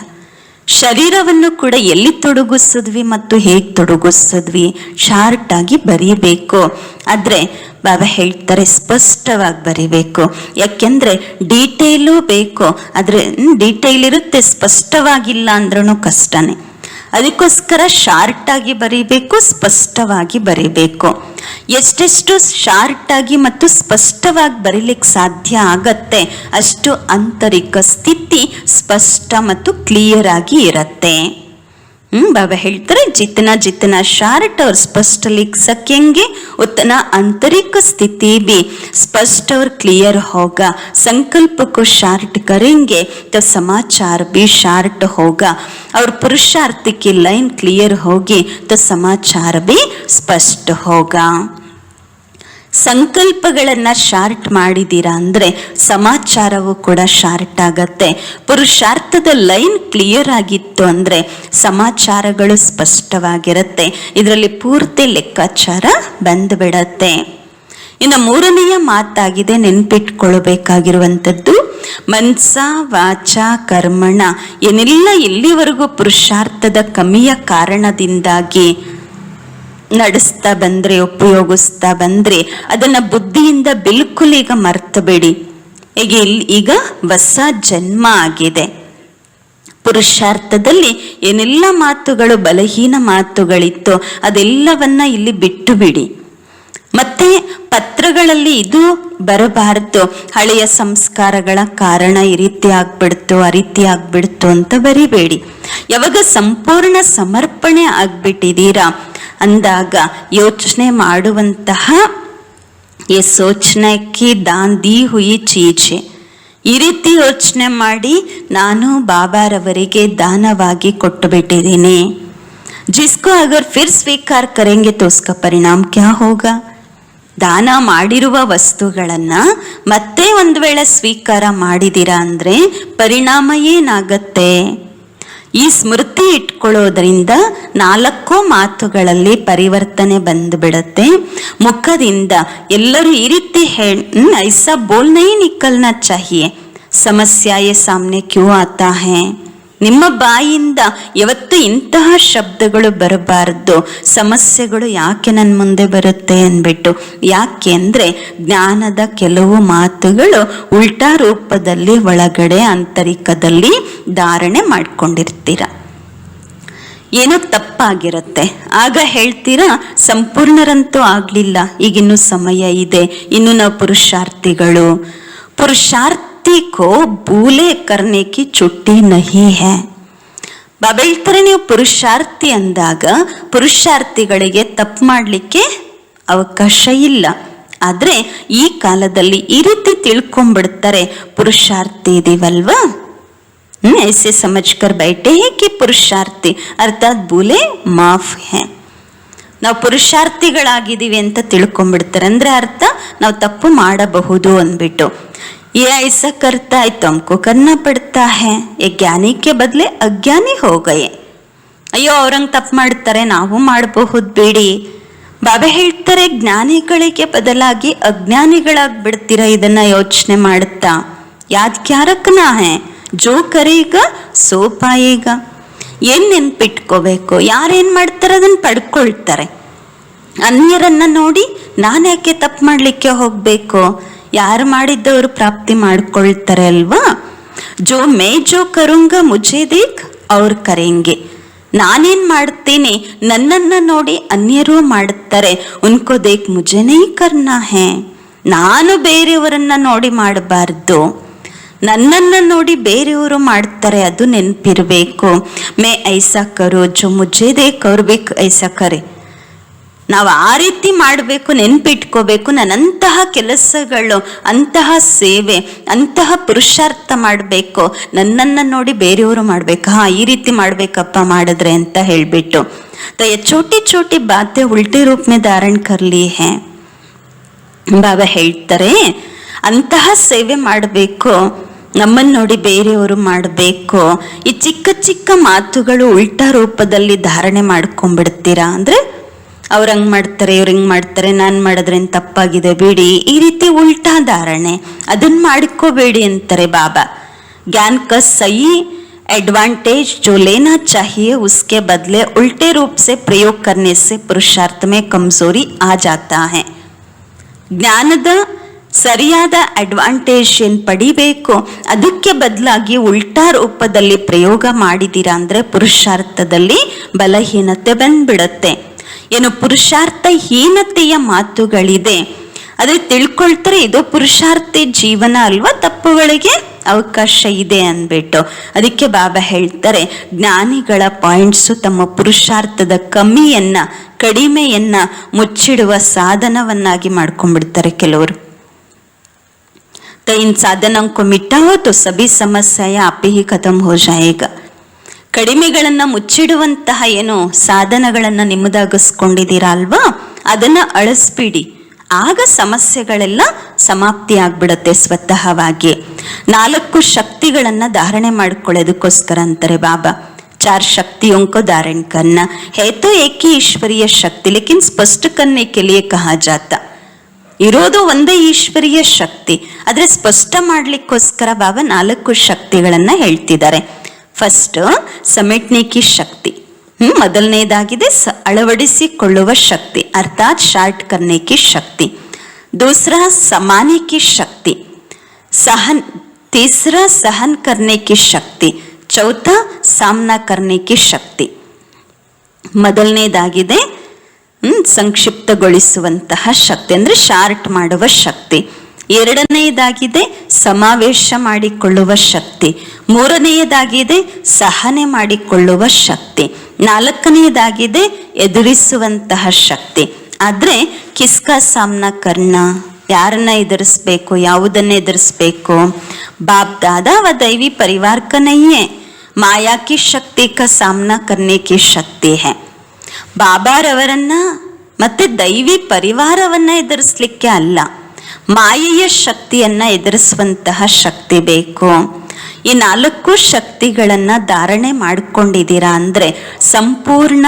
ಶರೀರವನ್ನು ಕೂಡ ಎಲ್ಲಿ ತೊಡಗಿಸಿದ್ವಿ ಮತ್ತು ಹೇಗೆ ತೊಡಗಿಸಿದ್ವಿ ಶಾರ್ಟ್ ಆಗಿ ಬರೀಬೇಕು. ಆದ್ರೆ ಬಾಬಾ ಹೇಳ್ತಾರೆ ಸ್ಪಷ್ಟವಾಗಿ ಬರೀಬೇಕು. ಯಾಕೆಂದ್ರೆ ಡೀಟೇಲು ಬೇಕು, ಆದ್ರೆ ಡೀಟೇಲ್ ಇರುತ್ತೆ, ಸ್ಪಷ್ಟವಾಗಿಲ್ಲ ಅಂದ್ರೂ ಕಷ್ಟನೇ. ಅದಕ್ಕೋಸ್ಕರ ಶಾರ್ಟ್ ಆಗಿ ಬರೀಬೇಕು, ಸ್ಪಷ್ಟವಾಗಿ ಬರೀಬೇಕು. ಎಷ್ಟೆಷ್ಟು ಶಾರ್ಟ್ ಆಗಿ ಮತ್ತು ಸ್ಪಷ್ಟವಾಗಿ ಬರೀಲಿಕ್ಕೆ ಸಾಧ್ಯ ಆಗತ್ತೆ ಅಷ್ಟು ಆಂತರಿಕ ಸ್ಥಿತಿ ಸ್ಪಷ್ಟ ಮತ್ತು ಕ್ಲಿಯರ್ ಆಗಿ ಇರತ್ತೆ. बाबा ಹೇಳ್ತಾರೆ, जितना जितना शार्ट और स्पष्ट लिख सकेंगे उतना आंतरिक स्थिति भी स्पष्ट और क्लियर होगा. संकल्प को शार्ट करेंगे तो समाचार भी शार्ट होगा और पुरुषार्थ की लाइन क्लियर होगी तो समाचार भी स्पष्ट होगा. ಸಂಕಲ್ಪಗಳನ್ನ ಶಾರ್ಟ್ ಮಾಡಿದ್ದೀರಾ ಅಂದ್ರೆ ಸಮಾಚಾರವು ಕೂಡ ಶಾರ್ಟ್ ಆಗತ್ತೆ. ಪುರುಷಾರ್ಥದ ಲೈನ್ ಕ್ಲಿಯರ್ ಆಗಿತ್ತು ಅಂದ್ರೆ ಸಮಾಚಾರಗಳು ಸ್ಪಷ್ಟವಾಗಿರುತ್ತೆ. ಇದರಲ್ಲಿ ಪೂರ್ತಿ ಲೆಕ್ಕಾಚಾರ ಬಂದ್ಬಿಡತ್ತೆ. ಇನ್ನು 3ನೆಯ ಮಾತಾಗಿದೆ, ನೆನ್ಪಿಟ್ಕೊಳ್ಬೇಕಾಗಿರುವಂಥದ್ದು, ಮನ್ಸ ವಾಚ ಕರ್ಮಣ ಏನೆಲ್ಲ ಇಲ್ಲಿವರೆಗೂ ಪುರುಷಾರ್ಥದ ಕಮಿಯ ಕಾರಣದಿಂದಾಗಿ ನಡೆಸ್ತಾ ಬಂದ್ರೆ, ಉಪಯೋಗಿಸ್ತಾ ಬಂದ್ರೆ, ಅದನ್ನ ಬುದ್ಧಿಯಿಂದ ಬಿಲ್ಕುಲ್ ಈಗ ಮರ್ತಬೇಡಿ. ಈಗ ಹೊಸ ಜನ್ಮ ಆಗಿದೆ. ಪುರುಷಾರ್ಥದಲ್ಲಿ ಏನೆಲ್ಲ ಮಾತುಗಳು ಬಲಹೀನ ಮಾತುಗಳಿತ್ತು ಅದೆಲ್ಲವನ್ನ ಇಲ್ಲಿ ಬಿಟ್ಟು ಬಿಡಿ. ಮತ್ತೆ ಪತ್ರಗಳಲ್ಲಿ ಇದು ಬರಬಾರದು, ಹಳೆಯ ಸಂಸ್ಕಾರಗಳ ಕಾರಣ ಈ ರೀತಿ ಆಗ್ಬಿಡ್ತು ಆ ರೀತಿ ಆಗ್ಬಿಡ್ತು ಅಂತ ಬರಿಬೇಡಿ. ಯಾವಾಗ ಸಂಪೂರ್ಣ ಸಮರ್ಪಣೆ ಆಗ್ಬಿಟ್ಟಿದ್ದೀರಾ ಅಂದಾಗ ಯೋಚನೆ ಮಾಡುವಂತಹ ये सोचने की दान दी हुई चीज है. ಈ ರೀತಿ ಯೋಚನೆ ಮಾಡಿ ನಾನು ಬಾಬಾರವರಿಗೆ ದಾನವಾಗಿ ಕೊಟ್ಟು ಬಿಟ್ಟಿದ್ದೀನಿ. जिसको अगर फिर स्वीकार करेंगे तो उसका परिणाम क्या होगा? ದಾನ ಮಾಡಿರುವ ವಸ್ತುಗಳನ್ನ ಮತ್ತೆ ಒಂದು ವೇಳೆ ಸ್ವೀಕಾರ ಮಾಡಿದಿರಾ ಅಂದ್ರೆ ಪರಿಣಾಮ ಏನಾಗತ್ತೆ? ಈ ಸ್ಮೃತಿ ಇಟ್ಕೊಳ್ಳೋದ್ರಿಂದ 4 ಮಾತುಗಳಲ್ಲಿ ಪರಿವರ್ತನೆ ಬಂದ್ಬಿಡತ್ತೆ. ಮುಖದಿಂದ ಎಲ್ಲರೂ ಈ ರೀತಿ ಐಸಾ ಬೋಲ್ನೇ ನಿಕಲ್ನಾ ಚಾಹಿಯೆ, ಸಮಸ್ಯೆ ಸಾಮ್ನೆ ಕ್ಯೂ ಆತಾ ಹೈ. ನಿಮ್ಮ ಬಾಯಿಂದ ಯಾವತ್ತು ಇಂತಹ ಶಬ್ದಗಳು ಬರಬಾರದು, ಸಮಸ್ಯೆಗಳು ಯಾಕೆ ನನ್ನ ಮುಂದೆ ಬರುತ್ತೆ ಅಂದ್ಬಿಟ್ಟು. ಯಾಕೆ ಅಂದ್ರೆ ಜ್ಞಾನದ ಕೆಲವು ಮಾತುಗಳು ಉಲ್ಟಾ ರೂಪದಲ್ಲಿ ಒಳಗಡೆ ಆಂತರಿಕದಲ್ಲಿ ಧಾರಣೆ ಮಾಡ್ಕೊಂಡಿರ್ತೀರ. ಏನೋ ತಪ್ಪಾಗಿರುತ್ತೆ, ಆಗ ಹೇಳ್ತೀರಾ ಸಂಪೂರ್ಣರಂತೂ ಆಗ್ಲಿಲ್ಲ, ಈಗಿನ್ನೂ ಸಮಯ ಇದೆ, ಇನ್ನು ನಾವು ಪುರುಷಾರ್ಥಿಗಳು. ಪುರುಷಾರ್ಥಿ ಕೋ ಭೂಲೆ ಕರ್ನೆ ಕಿ ಚುಟ್ಟಿ ನಹಿ ಹೈ. ಬಾಬಾ ಹೇಳ್ತಾರೆ ನೀವು ಪುರುಷಾರ್ಥಿ ಅಂದಾಗ ಪುರುಷಾರ್ಥಿಗಳಿಗೆ ತಪ್ಪು ಮಾಡಲಿಕ್ಕೆ ಅವಕಾಶ ಇಲ್ಲ. ಆದ್ರೆ ಈ ಕಾಲದಲ್ಲಿ ಈ ರೀತಿ ತಿಳ್ಕೊಂಡ್ಬಿಡ್ತಾರೆ, ಪುರುಷಾರ್ಥಿ ಇದೀವಲ್ವಾ, ऐसे समझकर बैठे हैं कि पुरुषार्थी अर्थात भूले माफ है. ನಾವು ಪುರುಷಾರ್ಥಿಗಳಾಗಿದ್ದೀವಿ ಅಂತ ತಿಳ್ಕೊಂಡ್ಬಿಡ್ತಾರೆ. ಅಂದ್ರೆ ಅರ್ಥ ನಾವು ತಪ್ಪು ಮಾಡಬಹುದು ಅಂದ್ಬಿಟ್ಟು. ये ऐसा करता है तो हमको करना पड़ता है. ये ज्ञानी के बदले अज्ञानी हो गए. ಅಯ್ಯೋ ಅವ್ರಂಗೆ ತಪ್ಪು ಮಾಡ್ತಾರೆ ನಾವು ಮಾಡಬಹುದು ಬಿಡಿ. ಬಾಬಾ ಹೇಳ್ತಾರೆ ಜ್ಞಾನಿಗಳಿಗೆ ಬದಲಾಗಿ ಅಜ್ಞಾನಿಗಳಾಗ್ಬಿಡ್ತೀರ ಇದನ್ನ ಯೋಚನೆ ಮಾಡುತ್ತಾ. ಯಾದ್ ಕ್ಯಾ ರಖನಾ ಹೈ, ಜೋ ಕರೇಗ ಸೋ ಪಾಯೇಗ. ಏನ್ ನೆನ್ಪಿಟ್ಕೋಬೇಕು, ಯಾರೇನ್ ಮಾಡ್ತಾರೆ ಅದನ್ನ ಪಡ್ಕೊಳ್ತಾರೆ. ಅನ್ಯರನ್ನ ನೋಡಿ ನಾನು ಯಾಕೆ ತಪ್ಪು ಮಾಡ್ಲಿಕ್ಕೆ ಹೋಗ್ಬೇಕು, ಯಾರು ಮಾಡಿದ್ದವರು ಪ್ರಾಪ್ತಿ ಮಾಡ್ಕೊಳ್ತಾರೆ ಅಲ್ವಾ. ಜೋ ಕರುಂಗ ಮುझे ದೇಖ್ ಅವ್ರು ಕರೆಂಗೆ. ನಾನೇನ್ ಮಾಡ್ತೀನಿ ನನ್ನನ್ನ ನೋಡಿ ಅನ್ಯರು ಮಾಡುತ್ತಾರೆ, ಉನ್ಕೋ ದೇಖ್ ಮುझे नहीं करना है. ನಾನು ಬೇರೆಯವರನ್ನ ನೋಡಿ ಮಾಡಬಾರ್ದು, ನನ್ನನ್ನ ನೋಡಿ ಬೇರೆಯವರು ಮಾಡ್ತಾರೆ ಅದು ನೆನಪಿರ್ಬೇಕು. ಮೇ ಐಸಾ ಕರೋ ಜೋ ಮುझे ದೇಖ್ ಅವ್ರು ಭಿ ಐಸಾ ಕರೆ. ನಾವು ಆ ರೀತಿ ಮಾಡಬೇಕು, ನೆನ್ಪಿಟ್ಕೋಬೇಕು. ನನ್ನಂತಹ ಕೆಲಸಗಳು, ಅಂತಹ ಸೇವೆ, ಅಂತಹ ಪುರುಷಾರ್ಥ ಮಾಡಬೇಕು, ನನ್ನನ್ನು ನೋಡಿ ಬೇರೆಯವರು ಮಾಡ್ಬೇಕು. ಈ ರೀತಿ ಮಾಡ್ಬೇಕಪ್ಪ ಮಾಡಿದ್ರೆ ಅಂತ ಹೇಳ್ಬಿಟ್ಟು तो ये छोटी छोटी बातें उल्टे रूप में धारण कर ली है. ಬಾಬಾ ಹೇಳ್ತಾರೆ ಅಂತಹ ಸೇವೆ ಮಾಡಬೇಕು, ನಮ್ಮನ್ನು ನೋಡಿ ಬೇರೆಯವರು ಮಾಡಬೇಕು. ಈ ಚಿಕ್ಕ ಚಿಕ್ಕ ಮಾತುಗಳು ಉಲ್ಟಾ ರೂಪದಲ್ಲಿ ಧಾರಣೆ ಮಾಡ್ಕೊಂಡ್ಬಿಡ್ತೀರಾ. ಅಂದ್ರೆ ಅವ್ರು ಹಂಗ್ ಮಾಡ್ತಾರೆ, ಇವ್ರು ಹಿಂಗ್ ಮಾಡ್ತಾರೆ, ನಾನು ಮಾಡಿದ್ರೆ ತಪ್ಪಾಗಿದೆ ಬಿಡಿ, ಈ ರೀತಿ ಉಲ್ಟಾ ಧಾರಣೆ ಅದನ್ನ ಮಾಡ್ಕೋಬೇಡಿ ಅಂತಾರೆ ಬಾಬಾ. ಜ್ಞಾನ ಕ ಸಹಿ एडवांटेज जो लेना चाहिए उसके बदले उल्टे रूप से प्रयोग करने से पुरुषार्थ में कमजोरी आ जाता है. ಜ್ಞಾನದ ಸರಿಯಾದ ಅಡ್ವಾಂಟೇಜ್ ಏನು ಪಡಿಬೇಕು, ಅದಕ್ಕೆ ಬದಲಾಗಿ ಉಲ್ಟಾ ರೂಪದಲ್ಲಿ ಪ್ರಯೋಗ ಮಾಡಿದ್ದೀರಾ ಅಂದ್ರೆ ಪುರುಷಾರ್ಥದಲ್ಲಿ ಬಲಹೀನತೆ ಬಂದ್ಬಿಡತ್ತೆ. ಏನು ಪುರುಷಾರ್ಥ ಹೀನತೆಯ ಮಾತುಗಳಿದೆ ಅದೇ ತಿಳ್ಕೊಳ್ತಾರೆ, ಇದು ಪುರುಷಾರ್ಥಿ ಜೀವನ ಅಲ್ವಾ, ತಪ್ಪುಗಳಿಗೆ ಅವಕಾಶ ಇದೆ ಅಂದ್ಬಿಟ್ಟು. ಅದಕ್ಕೆ ಬಾಬಾ ಹೇಳ್ತಾರೆ ಜ್ಞಾನಿಗಳ ಪಾಯಿಂಟ್ಸು ತಮ್ಮ ಪುರುಷಾರ್ಥದ ಕಡಿಮೆಯನ್ನ ಮುಚ್ಚಿಡುವ ಸಾಧನವನ್ನಾಗಿ ಮಾಡ್ಕೊಂಡ್ಬಿಡ್ತಾರೆ ಕೆಲವರು. इन साधनों को मिटाओ तो सभी समस्या आप ही खत्म हो जाएगा. ಕಡಿಮೆಗಳನ್ನ ಮುಚ್ಚಿಡುವಂತಹ ಏನು ಸಾಧನಗಳನ್ನ ನಿಮ್ಮದಾಗಿಸ್ಕೊಂಡಿದ್ದೀರಾ ಅಲ್ವಾ, ಅದನ್ನ ಅಳಿಸ್ಬಿಡಿ, ಆಗ ಸಮಸ್ಯೆಗಳೆಲ್ಲ ಸಮಾಪ್ತಿ ಆಗ್ಬಿಡುತ್ತೆ ಸ್ವತಃವಾಗಿ. 4 ಶಕ್ತಿಗಳನ್ನ ಧಾರಣೆ ಮಾಡ್ಕೊಳ್ಳೋದಕ್ಕೋಸ್ಕರ ಅಂತಾರೆ ಬಾಬಾ. 4 शक्तियों को धारण करना है तो एक ही ईश्वरीय शक्ति लेकिन स्पष्ट करने के लिए कहा जाता. ಇರೋದು ಒಂದೇ ಈಶ್ವರೀಯ ಶಕ್ತಿ, ಆದ್ರೆ ಸ್ಪಷ್ಟ ಮಾಡ್ಲಿಕ್ಕೋಸ್ಕರ ಬಾಬಾ 4 ಶಕ್ತಿಗಳನ್ನ ಹೇಳ್ತಿದ್ದಾರೆ. ಫಸ್ಟ್ ಸಮೇಟ್ನೆ ಕಿ ಶಕ್ತಿ, ಮೊದಲನೇದಾಗಿದೆ ಅಳವಡಿಸಿಕೊಳ್ಳುವ ಶಕ್ತಿ ಅರ್ಥಾತ್ ಶಾರ್ಟ್ ಕರ್ನೆ ಕಿ ಶಕ್ತಿ. दूसरा समाने की शक्ति, तीसरा सहन करने की शक्ति, चौथा सामना करने की शक्ति. ಮೊದಲನೇದಾಗಿದೆ ಸಂಕ್ಷಿಪ್ತಗೊಳಿಸುವಂತಹ ಶಕ್ತಿ ಅಂದ್ರೆ ಶಾರ್ಟ್ ಮಾಡುವ ಶಕ್ತಿ. ಎರಡನೆಯದಾಗಿದೆ ಸಮಾವೇಶ ಮಾಡಿಕೊಳ್ಳುವ ಶಕ್ತಿ, ಮೂರನೆಯದಾಗಿದೆ ಸಹನೆ ಮಾಡಿಕೊಳ್ಳುವ ಶಕ್ತಿ, ನಾಲ್ಕನೆಯದಾಗಿದೆ ಎದುರಿಸುವಂತಹ ಶಕ್ತಿ. ಆದ್ರೆ ಕಿಸ್ಕಾ ಸಾಮ್ನಾ ಕರ್ನ, ಯಾರನ್ನ ಎದುರಿಸ್ಬೇಕು, ಯಾವುದನ್ನ ಎದುರಿಸ್ಬೇಕು? बाप दादा व दैवी परिवार का नहीं है, माया की शक्ति का सामना करने की शक्ति है. ಬಾಬಾರವರನ್ನ ಮತ್ತೆ ದೈವಿ ಪರಿವಾರವನ್ನ ಎದುರಿಸ್ಲಿಕ್ಕೆ ಅಲ್ಲ, ಮಾಯೆಯ ಶಕ್ತಿಯನ್ನ ಎದುರಿಸುವಂತಹ ಶಕ್ತಿ ಬೇಕು. ಈ 4 ಶಕ್ತಿಗಳನ್ನ ಧಾರಣೆ ಮಾಡಿಕೊಂಡಿದ್ದೀರಾ ಅಂದ್ರೆ ಸಂಪೂರ್ಣ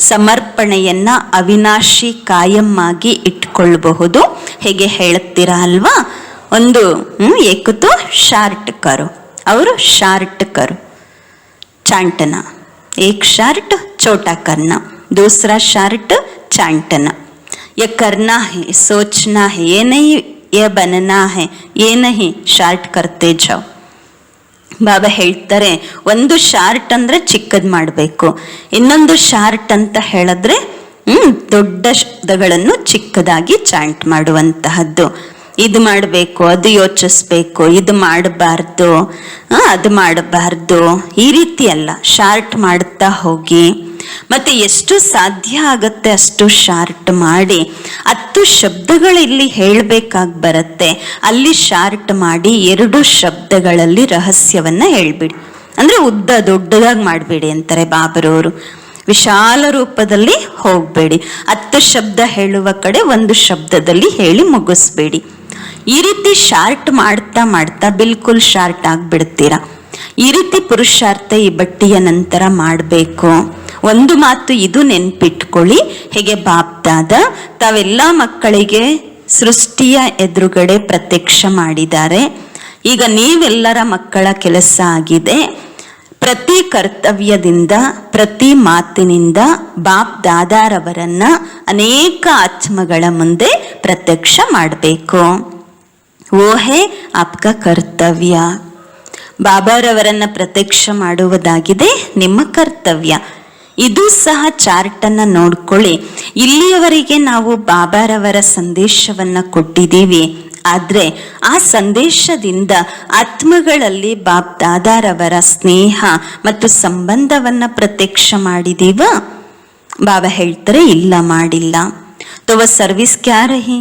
ಸಮರ್ಪಣೆಯನ್ನ ಅವಿನಾಶಿ ಕಾಯಮ್ಮಾಗಿ ಇಟ್ಕೊಳ್ಬಹುದು. ಹೇಗೆ ಹೇಳುತ್ತೀರಾ ಅಲ್ವಾ? ಒಂದು ಏಕುತು ಶಾರ್ಟ್ ಕರು, ಅವರು ಶಾರ್ಟ್ ಕರು ಚಾಂಟನ, एक शर्ट छोटा करना, दूसरा शर्ट चांटना. ये करना है, सोचना है, ये नहीं ये बनना है, ये नहीं ಶಾರ್ಟ್ करते जाओ. ಬಾಬಾ ಹೇಳ್ತಾರೆ, ಒಂದು ಶಾರ್ಟ್ ಅಂದ್ರೆ ಚಿಕ್ಕದ್ ಮಾಡಬೇಕು, ಇನ್ನೊಂದು ಶಾರ್ಟ್ ಅಂತ ಹೇಳಿದ್ರೆ ದೊಡ್ಡ ಶಬ್ದಗಳನ್ನು ಚಿಕ್ಕದಾಗಿ ಚಾಂಟ್ ಮಾಡುವಂತಹದ್ದು. ಇದು ಮಾಡಬೇಕು, ಅದು ಯೋಚಿಸ್ಬೇಕು, ಇದು ಮಾಡಬಾರ್ದು, ಅದು ಮಾಡಬಾರ್ದು, ಈ ರೀತಿ ಅಲ್ಲ, ಶಾರ್ಟ್ ಮಾಡ್ತಾ ಹೋಗಿ. ಮತ್ತೆ ಎಷ್ಟು ಸಾಧ್ಯ ಆಗತ್ತೆ ಅಷ್ಟು ಶಾರ್ಟ್ ಮಾಡಿ. 10 ಶಬ್ದಗಳು ಇಲ್ಲಿ ಹೇಳ್ಬೇಕಾಗಿ ಬರುತ್ತೆ, ಅಲ್ಲಿ ಶಾರ್ಟ್ ಮಾಡಿ 2 ಶಬ್ದಗಳಲ್ಲಿ ರಹಸ್ಯವನ್ನ ಹೇಳ್ಬಿಡಿ. ಅಂದ್ರೆ ಉದ್ದ ದೊಡ್ಡದಾಗಿ ಮಾಡಬೇಡಿ ಅಂತಾರೆ ಬಾಬರವರು. ವಿಶಾಲ ರೂಪದಲ್ಲಿ ಹೋಗ್ಬೇಡಿ. 10 ಶಬ್ದ ಹೇಳುವ ಕಡೆ 1 ಶಬ್ದದಲ್ಲಿ ಹೇಳಿ ಮುಗಿಸ್ಬೇಡಿ. ಈ ರೀತಿ ಶಾರ್ಟ್ ಮಾಡ್ತಾ ಮಾಡ್ತಾ ಬಿಲ್ಕುಲ್ ಶಾರ್ಟ್ ಆಗ್ಬಿಡ್ತೀರಾ. ಈ ರೀತಿ ಪುರುಷಾರ್ಥ ಈ ಬಟ್ಟಿಯ ನಂತರ ಮಾಡಬೇಕು. ಒಂದು ಮಾತು ಇದು ನೆನ್ಪಿಟ್ಕೊಳ್ಳಿ, ಹೇಗೆ ಬಾಪ್ ದಾದಾ ತಾವೆಲ್ಲ ಮಕ್ಕಳಿಗೆ ಸೃಷ್ಟಿಯ ಎದುರುಗಡೆ ಪ್ರತ್ಯಕ್ಷ ಮಾಡಿದ್ದಾರೆ. ಈಗ ನೀವೆಲ್ಲರ ಮಕ್ಕಳ ಕೆಲಸ ಆಗಿದೆ, ಪ್ರತಿ ಕರ್ತವ್ಯದಿಂದ ಪ್ರತಿ ಮಾತಿನಿಂದ ಬಾಪ್ ದಾದಾರವರನ್ನ ಅನೇಕ ಆತ್ಮಗಳ ಮುಂದೆ ಪ್ರತ್ಯಕ್ಷ ಮಾಡಬೇಕು. वो है आपका ಕರ್ತವ್ಯ. ಬಾಬಾರವರನ್ನ ಪ್ರತ್ಯಕ್ಷ ಮಾಡುವುದಾಗಿದೆ ನಿಮ್ಮ ಕರ್ತವ್ಯ. ಇದು ಸಹ ಚಾರ್ಟನ್ನು ನೋಡ್ಕೊಳ್ಳಿ. ಇಲ್ಲಿಯವರೆಗೆ ನಾವು ಬಾಬಾರವರ ಸಂದೇಶವನ್ನ ಕೊಟ್ಟಿದ್ದೀವಿ, ಆದ್ರೆ ಆ ಸಂದೇಶದಿಂದ ಆತ್ಮಗಳಲ್ಲಿ ಬಾಪ್ ದಾದಾರವರ ಸ್ನೇಹ ಮತ್ತು ಸಂಬಂಧವನ್ನ ಪ್ರತ್ಯಕ್ಷ ಮಾಡಿದೀವ? ಬಾಬಾ ಹೇಳ್ತಾರೆ ಇಲ್ಲ, ಮಾಡಿಲ್ಲ. ತೋ ಸರ್ವಿಸ್ ಕ್ಯಾ ರಹಿ?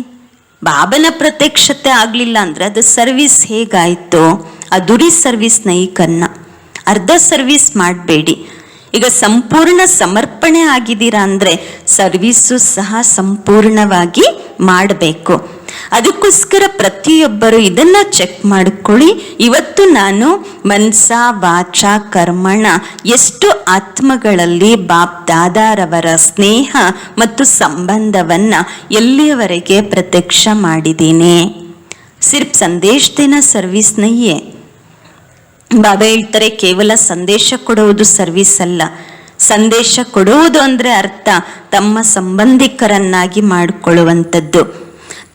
ಬಾಬನ ಪ್ರತ್ಯಕ್ಷತೆ ಆಗ್ಲಿಲ್ಲ ಅಂದ್ರೆ ಅದು ಸರ್ವಿಸ್ ಹೇಗಾಯ್ತು? ಅಧೂರಿ ಸರ್ವಿಸ್ ನೈ ಕನ್ನ, ಅರ್ಧ ಸರ್ವಿಸ್ ಮಾಡಬೇಡಿ. ಈಗ ಸಂಪೂರ್ಣ ಸಮರ್ಪಣೆ ಆಗಿದ್ದೀರಾ ಅಂದ್ರೆ ಸರ್ವಿಸು ಸಹ ಸಂಪೂರ್ಣವಾಗಿ ಮಾಡಬೇಕು. ಅದಕ್ಕೋಸ್ಕರ ಪ್ರತಿಯೊಬ್ಬರು ಇದನ್ನ ಚೆಕ್ ಮಾಡಿಕೊಳ್ಳಿ. ಇವತ್ತು ನಾನು ಮನಸ ವಾಚ ಕರ್ಮಣ ಎಷ್ಟು ಆತ್ಮಗಳಲ್ಲಿ ಬಾಪ್ ದಾದಾರವರ ಸ್ನೇಹ ಮತ್ತು ಸಂಬಂಧವನ್ನ ಎಲ್ಲಿಯವರೆಗೆ ಪ್ರತ್ಯಕ್ಷ ಮಾಡಿದ್ದೀನಿ? ಸಿರ್ಫ್ ಸಂದೇಶ ದೇನ ಸರ್ವಿಸ್ ನಹಿಯೇ. ಬಾಬಾ ಹೇಳ್ತಾರೆ ಕೇವಲ ಸಂದೇಶ ಕೊಡುವುದು ಸರ್ವಿಸ್ ಅಲ್ಲ. ಸಂದೇಶ ಕೊಡುವುದು ಅಂದ್ರೆ ಅರ್ಥ ತಮ್ಮ ಸಂಬಂಧಿಕರನ್ನಾಗಿ ಮಾಡಿಕೊಳ್ಳುವಂಥದ್ದು.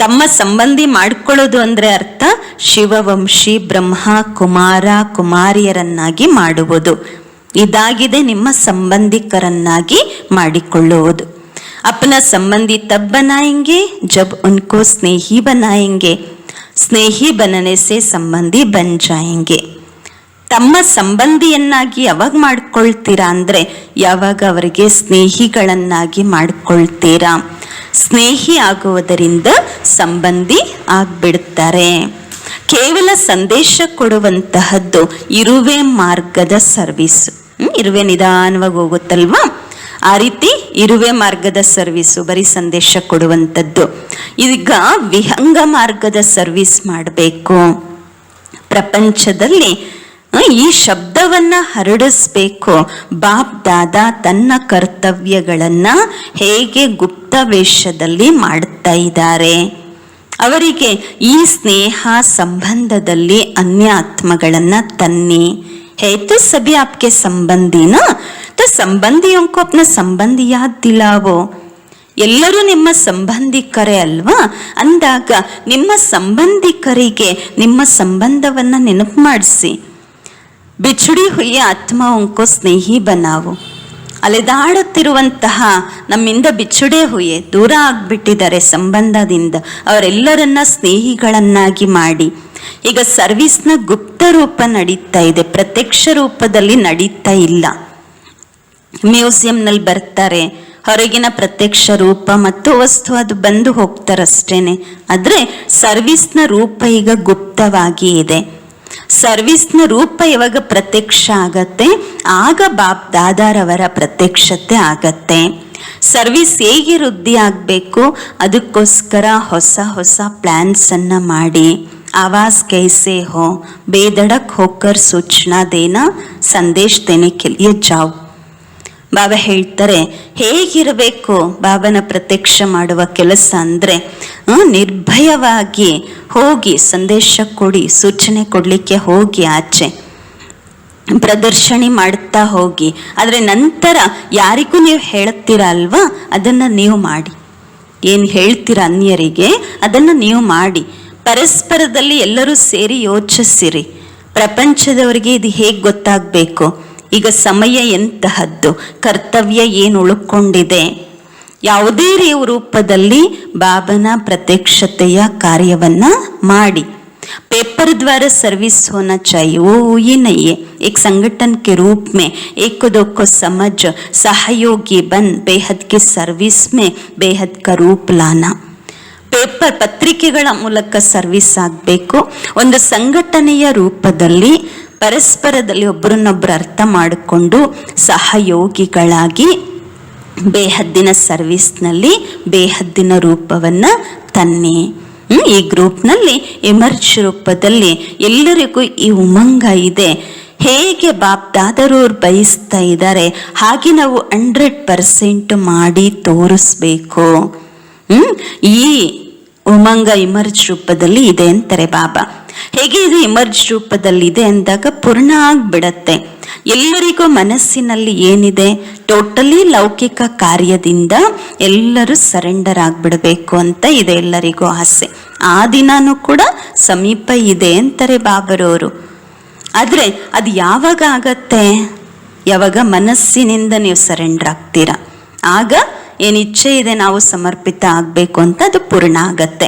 ತಮ್ಮ ಸಂಬಂಧಿ ಮಾಡಿಕೊಳ್ಳೋದು ಅಂದ್ರೆ ಅರ್ಥ ಶಿವವಂಶಿ ಬ್ರಹ್ಮ ಕುಮಾರ ಕುಮಾರಿಯರನ್ನಾಗಿ ಮಾಡುವುದು. ಇದಾಗಿದೆ ನಿಮ್ಮ ಸಂಬಂಧಿಕರನ್ನಾಗಿ ಮಾಡಿಕೊಳ್ಳುವುದು. अपना संबंधी तब बनाएंगे जब उनको स्नेही बनाएंगे, स्नेही बनने से संबंधी बन जाएंगे. ತಮ್ಮ ಸಂಬಂಧಿಯನ್ನಾಗಿ ಯಾವಾಗ ಮಾಡ್ಕೊಳ್ತೀರಾ ಅಂದ್ರೆ ಯಾವಾಗ ಅವರಿಗೆ ಸ್ನೇಹಿಗಳನ್ನಾಗಿ ಮಾಡ್ಕೊಳ್ತೀರಾ. ಸ್ನೇಹಿ ಆಗುವುದರಿಂದ ಸಂಬಂಧಿ ಆಗ್ಬಿಡ್ತಾರೆ. ಕೇವಲ ಸಂದೇಶ ಕೊಡುವಂತಹದ್ದು ಇರುವೆ ಮಾರ್ಗದ ಸರ್ವಿಸ್. ಇರುವೆ ನಿಧಾನವಾಗಿ ಹೋಗುತ್ತಲ್ವಾ, ಆ ರೀತಿ ಇರುವೆ ಮಾರ್ಗದ ಸರ್ವಿಸು, ಬರೀ ಸಂದೇಶ ಕೊಡುವಂಥದ್ದು. ಈಗ ವಿಹಂಗ ಮಾರ್ಗದ ಸರ್ವಿಸ್ ಮಾಡಬೇಕು. ಪ್ರಪಂಚದಲ್ಲಿ ಈ ಶಬ್ದವನ್ನ ಹರಡಿಸ್ಬೇಕು. ಬಾಪ್ ದಾದಾ ತನ್ನ ಕರ್ತವ್ಯಗಳನ್ನ ಹೇಗೆ ಗುಪ್ತ ವೇಷದಲ್ಲಿ ಮಾಡ್ತಾ ಇದ್ದಾರೆ. ಅವರಿಗೆ ಈ ಸ್ನೇಹ ಸಂಬಂಧದಲ್ಲಿ ಅನ್ಯ ಆತ್ಮಗಳನ್ನ ತನ್ನಿ. है तो सभी आपके संबंधी ना, तो संबंधियों को अपना संबंधी याद दिलावो. ಎಲ್ಲರೂ ನಿಮ್ಮ ಸಂಬಂಧಿಕರೇ ಅಲ್ವಾ? ಅಂದಾಗ ನಿಮ್ಮ ಸಂಬಂಧಿಕರಿಗೆ ನಿಮ್ಮ ಸಂಬಂಧವನ್ನ ನೆನಪು ಮಾಡಿಸಿ. ಬಿछड़ी हुई आत्माओं को स्नेही बनाओ. ಅಲೆದಾಡುತ್ತಿರುವಂತಹ ನಮ್ಮಿಂದ ಬಿಚ್ಚುಡೆ ಹುಯೆ ದೂರ ಆಗ್ಬಿಟ್ಟಿದ್ದಾರೆ ಸಂಬಂಧದಿಂದ, ಅವರೆಲ್ಲರನ್ನ ಸ್ನೇಹಿಗಳನ್ನಾಗಿ ಮಾಡಿ ಈಗ ಸರ್ವಿಸ್ನ ಗುಪ್ತ ರೂಪ ನಡೀತಾ ಇದೆ, ಪ್ರತ್ಯಕ್ಷ ರೂಪದಲ್ಲಿ ನಡೀತಾ ಇಲ್ಲ. ಮ್ಯೂಸಿಯಂನಲ್ಲಿ ಬರ್ತಾರೆ, ಹೊರಗಿನ ಪ್ರತ್ಯಕ್ಷ ರೂಪ ಮತ್ತು ವಸ್ತು ಅದು ಬಂದು ಹೋಗ್ತಾರಷ್ಟೇನೆ. ಆದರೆ ಸರ್ವಿಸ್ನ ರೂಪ ಈಗ ಗುಪ್ತವಾಗಿ ಇದೆ. ಸರ್ವಿಸ್ನ ರೂಪ ಯಾವಾಗ ಪ್ರತ್ಯಕ್ಷ ಆಗತ್ತೆ, ಆಗ ಬಾಪ್ ದಾದಾರವರ ಪ್ರತ್ಯಕ್ಷತೆ ಆಗತ್ತೆ. ಸರ್ವಿಸ್ ಹೇಗೆ ವೃದ್ಧಿ ಆಗಬೇಕು, ಅದಕ್ಕೋಸ್ಕರ ಹೊಸ ಹೊಸ ಪ್ಲ್ಯಾನ್ಸ್ ಅನ್ನ ಮಾಡಿ, ಆವಾಜ್ ಕೈಸೆ ಹೋ, ಬೇದಡಕ್ ಹೋಕರ್ ಸೂಚನಾ ದೇನಾ, ಸಂದೇಶ್ ದೇನೆ ಕೆ ಲಿಯೆ ಜಾವ್. ಬಾಬಾ ಹೇಳ್ತಾರೆ ಹೇಗಿರಬೇಕು ಬಾಬನ ಪ್ರತ್ಯಕ್ಷ ಮಾಡುವ ಕೆಲಸ ಅಂದರೆ, ನಿರ್ಭಯವಾಗಿ ಹೋಗಿ ಸಂದೇಶ ಕೊಡಿ, ಸೂಚನೆ ಕೊಡಲಿಕ್ಕೆ ಹೋಗಿ, ಆಚೆ ಪ್ರದರ್ಶನಿ ಮಾಡ್ತಾ ಹೋಗಿ. ಆದರೆ ನಂತರ ಯಾರಿಗೂ ನೀವು ಹೇಳ್ತೀರ ಅಲ್ವಾ, ಅದನ್ನು ನೀವು ಮಾಡಿ. ಏನು ಹೇಳ್ತೀರ ಅನ್ಯರಿಗೆ ಅದನ್ನು ನೀವು ಮಾಡಿ. ಪರಸ್ಪರದಲ್ಲಿ ಎಲ್ಲರೂ ಸೇರಿ ಯೋಚಿಸಿರಿ. ಪ್ರಪಂಚದವರಿಗೆ ಇದು ಹೇಗೆ ಗೊತ್ತಾಗಬೇಕು, ಈಗ ಸಮಯ ಎಂತಹದ್ದು, ಕರ್ತವ್ಯ ಏನು ಉಳ್ಕೊಂಡಿದೆ, ಯಾವುದೇ ರೂಪದಲ್ಲಿ ಬಾಬನ ಪ್ರತ್ಯಕ್ಷತೆಯ ಕಾರ್ಯವನ್ನ ಮಾಡಿ. पेपर द्वारा सर्विस होना चाहिए, वो ही नहीं है. एक संगठन के रूप में एक दो को समझ सहयोगी बन बेहद की सर्विस में बेहद का रूप लाना. ಪೇಪರ್ ಪತ್ರಿಕೆಗಳ ಮೂಲಕ ಸರ್ವಿಸ್ ಆಗಬೇಕು. ಒಂದು ಸಂಘಟನೆಯ ರೂಪದಲ್ಲಿ ಪರಸ್ಪರದಲ್ಲಿ ಒಬ್ಬರನ್ನೊಬ್ಬರು ಅರ್ಥ ಮಾಡಿಕೊಂಡು ಸಹಯೋಗಿಗಳಾಗಿ ಬೇಹದ್ದಿನ ಸರ್ವಿಸ್ನಲ್ಲಿ ಬೇಹದ್ದಿನ ರೂಪವನ್ನು ತನ್ನಿ. ಈ ಗ್ರೂಪ್ನಲ್ಲಿ ಎಮರ್ಜ್ ರೂಪದಲ್ಲಿ ಎಲ್ಲರಿಗೂ ಈ ಉಮಂಗ ಇದೆ. ಹೇಗೆ ಬಾಪ್ ದಾದರವ್ರು ಬಯಸ್ತಾ ಇದ್ದಾರೆ ಹಾಗೆ ನಾವು 100% ಮಾಡಿ ತೋರಿಸ್ಬೇಕು. ಈ ಉಮಂಗ ಇಮರ್ಜ್ ರೂಪದಲ್ಲಿ ಇದೆ ಅಂತಾರೆ ಬಾಬಾ. ಹೇಗೆ ಇದು ಇಮರ್ಜ್ ರೂಪದಲ್ಲಿ ಇದೆ ಅಂದಾಗ ಪೂರ್ಣ ಆಗ್ಬಿಡತ್ತೆ. ಎಲ್ಲರಿಗೂ ಮನಸ್ಸಿನಲ್ಲಿ ಏನಿದೆ, ಟೋಟಲಿ ಲೌಕಿಕ ಕಾರ್ಯದಿಂದ ಎಲ್ಲರೂ ಸರೆಂಡರ್ ಆಗ್ಬಿಡಬೇಕು ಅಂತ ಇದೆ ಎಲ್ಲರಿಗೂ ಆಸೆ. ಆ ದಿನಾನೂ ಕೂಡ ಸಮೀಪ ಇದೆ ಅಂತಾರೆ ಬಾಬರವರು. ಆದರೆ ಅದು ಯಾವಾಗ ಆಗತ್ತೆ, ಯಾವಾಗ ಮನಸ್ಸಿನಿಂದ ನೀವು ಸರೆಂಡರ್ ಆಗ್ತೀರಾ, ಆಗ ಏನು ಇಚ್ಛೆ ಇದೆ ನಾವು ಸಮರ್ಪಿತ ಆಗಬೇಕು ಅಂತ ಅದು ಪೂರ್ಣ ಆಗತ್ತೆ.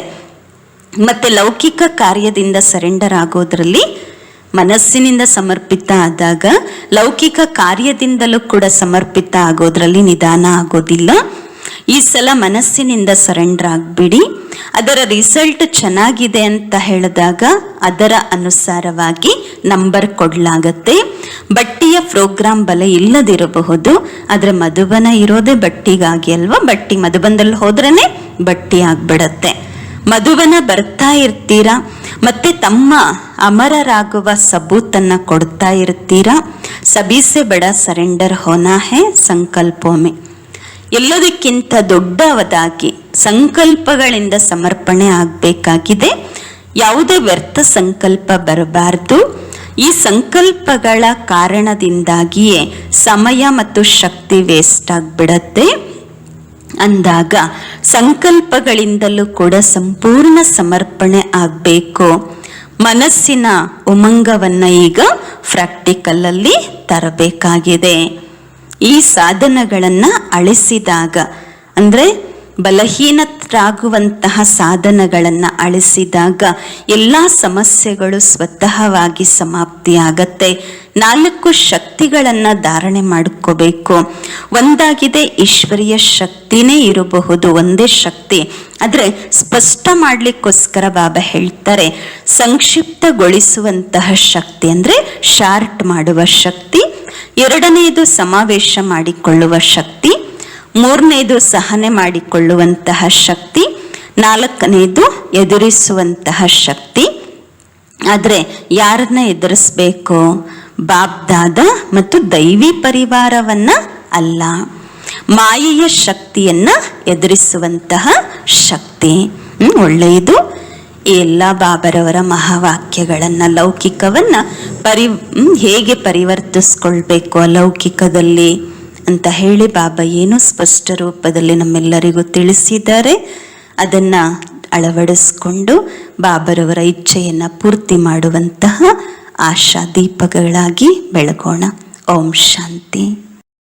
ಮತ್ತೆ ಲೌಕಿಕ ಕಾರ್ಯದಿಂದ ಸರೆಂಡರ್ ಆಗೋದ್ರಲ್ಲಿ ಮನಸ್ಸಿನಿಂದ ಸಮರ್ಪಿತ ಆದಾಗ ಲೌಕಿಕ ಕಾರ್ಯದಿಂದಲೂ ಕೂಡ ಸಮರ್ಪಿತ ಆಗೋದ್ರಲ್ಲಿ ನಿಧಾನ ಆಗೋದಿಲ್ಲ. ಈ ಸಲ ಮನಸ್ಸಿನಿಂದ ಸರೆಂಡರ್ ಆಗಿಬಿಡಿ. ಅದರ ರಿಸಲ್ಟ್ ಚೆನ್ನಾಗಿದೆ ಅಂತ ಹೇಳಿದಾಗ ಅದರ ಅನುಸಾರವಾಗಿ ನಂಬರ್ ಕೊಡಲಾಗತ್ತೆ. ಬಟ್ಟಿಯ ಪ್ರೋಗ್ರಾಮ್ ಬಲ ಇಲ್ಲದಿರಬಹುದು, ಆದರೆ ಮಧುಬನ ಇರೋದೇ ಬಟ್ಟಿಗಾಗಿ ಅಲ್ವಾ. ಬಟ್ಟಿ ಮಧುಬನದಲ್ಲಿ ಹೋದ್ರೇ ಬಟ್ಟಿ ಆಗ್ಬಿಡತ್ತೆ. ಮಧುಬನ ಬರ್ತಾ ಇರ್ತೀರಾ, ಮತ್ತೆ ತಮ್ಮ ಅಮರರಾಗುವ ಸಬೂತನ್ನ ಕೊಡ್ತಾ ಇರ್ತೀರಾ. ಸಬೀಸೆ ಬಡ ಸರೆಂಡರ್ ಹೋನಾ ಹೇ ಸಂಕಲ್ಪೋಮೆ. ಎಲ್ಲದಕ್ಕಿಂತ ದೊಡ್ಡವದಾಗಿ ಸಂಕಲ್ಪಗಳಿಂದ ಸಮರ್ಪಣೆ ಆಗಬೇಕಾಗಿದೆ. ಯಾವುದೇ ವ್ಯರ್ಥ ಸಂಕಲ್ಪ ಬರಬಾರ್ದು. ಈ ಸಂಕಲ್ಪಗಳ ಕಾರಣದಿಂದಾಗಿಯೇ ಸಮಯ ಮತ್ತು ಶಕ್ತಿ ವೇಸ್ಟ್ ಆಗಿಬಿಡತ್ತೆ. ಅಂದಾಗ ಸಂಕಲ್ಪಗಳಿಂದಲೂ ಕೂಡ ಸಂಪೂರ್ಣ ಸಮರ್ಪಣೆ ಆಗಬೇಕು. ಮನಸ್ಸಿನ ಉಮಂಗವನ್ನ ಈಗ ಪ್ರಾಕ್ಟಿಕಲಲ್ಲಿ ತರಬೇಕಾಗಿದೆ. ಈ ಸಾಧನಗಳನ್ನು ಅಳಿಸಿದಾಗ, ಅಂದರೆ ಬಲಹೀನರಾಗುವಂತಹ ಸಾಧನಗಳನ್ನು ಅಳಿಸಿದಾಗ ಎಲ್ಲ ಸಮಸ್ಯೆಗಳು ಸ್ವತಃವಾಗಿ ಸಮಾಪ್ತಿಯಾಗತ್ತೆ. 4 ಶಕ್ತಿಗಳನ್ನು ಧಾರಣೆ ಮಾಡ್ಕೋಬೇಕು. ಒಂದಾಗಿದೆ ಈಶ್ವರೀಯ ಶಕ್ತಿನೇ ಇರಬಹುದು, ಒಂದೇ ಶಕ್ತಿ. ಆದರೆ ಸ್ಪಷ್ಟ ಮಾಡಲಿಕ್ಕೋಸ್ಕರ ಬಾಬಾ ಹೇಳ್ತಾರೆ ಸಂಕ್ಷಿಪ್ತಗೊಳಿಸುವಂತಹ ಶಕ್ತಿ, ಅಂದರೆ ಶಾರ್ಟ್ ಮಾಡುವ ಶಕ್ತಿ. 2ನೇದು ಸಮಾವೇಶ ಮಾಡಿಕೊಳ್ಳುವ ಶಕ್ತಿ. 3ನೇದು ಸಹನೆ ಮಾಡಿಕೊಳ್ಳುವಂತಹ ಶಕ್ತಿ. 4ನೇದು ಎದುರಿಸುವಂತಹ ಶಕ್ತಿ. ಆದರೆ ಯಾರನ್ನ ಎದುರಿಸ್ಬೇಕು? ಬಾಪ್ ದಾದ ಮತ್ತು ದೈವಿ ಪರಿವಾರವನ್ನ ಅಲ್ಲ, ಮಾಯೆಯ ಶಕ್ತಿಯನ್ನ ಎದುರಿಸುವಂತಹ ಶಕ್ತಿ. ಒಳ್ಳೆಯದು. ಎಲ್ಲ ಬಾಬರವರ ಮಹಾವಾಕ್ಯಗಳನ್ನ, ಲೌಕಿಕವನ್ನ ಹೇಗೆ ಪರಿವರ್ತಿಸ್ಕೊಳ್ಬೇಕು ಅಲೌಕಿಕದಲ್ಲಿ ಅಂತ ಹೇಳಿ ಬಾಬಾ ಏನು ಸ್ಪಷ್ಟ ರೂಪದಲ್ಲಿ ನಮ್ಮೆಲ್ಲರಿಗೂ ತಿಳಿಸಿದ್ದಾರೆ. ಅದನ್ನ ಅಳವಡಿಸ್ಕೊಂಡು ಬಾಬರವರ ಇಚ್ಛೆಯನ್ನ ಪೂರ್ತಿ ಮಾಡುವಂತಹ ಆಶಾ ದೀಪಗಳಾಗಿ ಬೆಳಗೋಣ. ಓಂ ಶಾಂತಿ.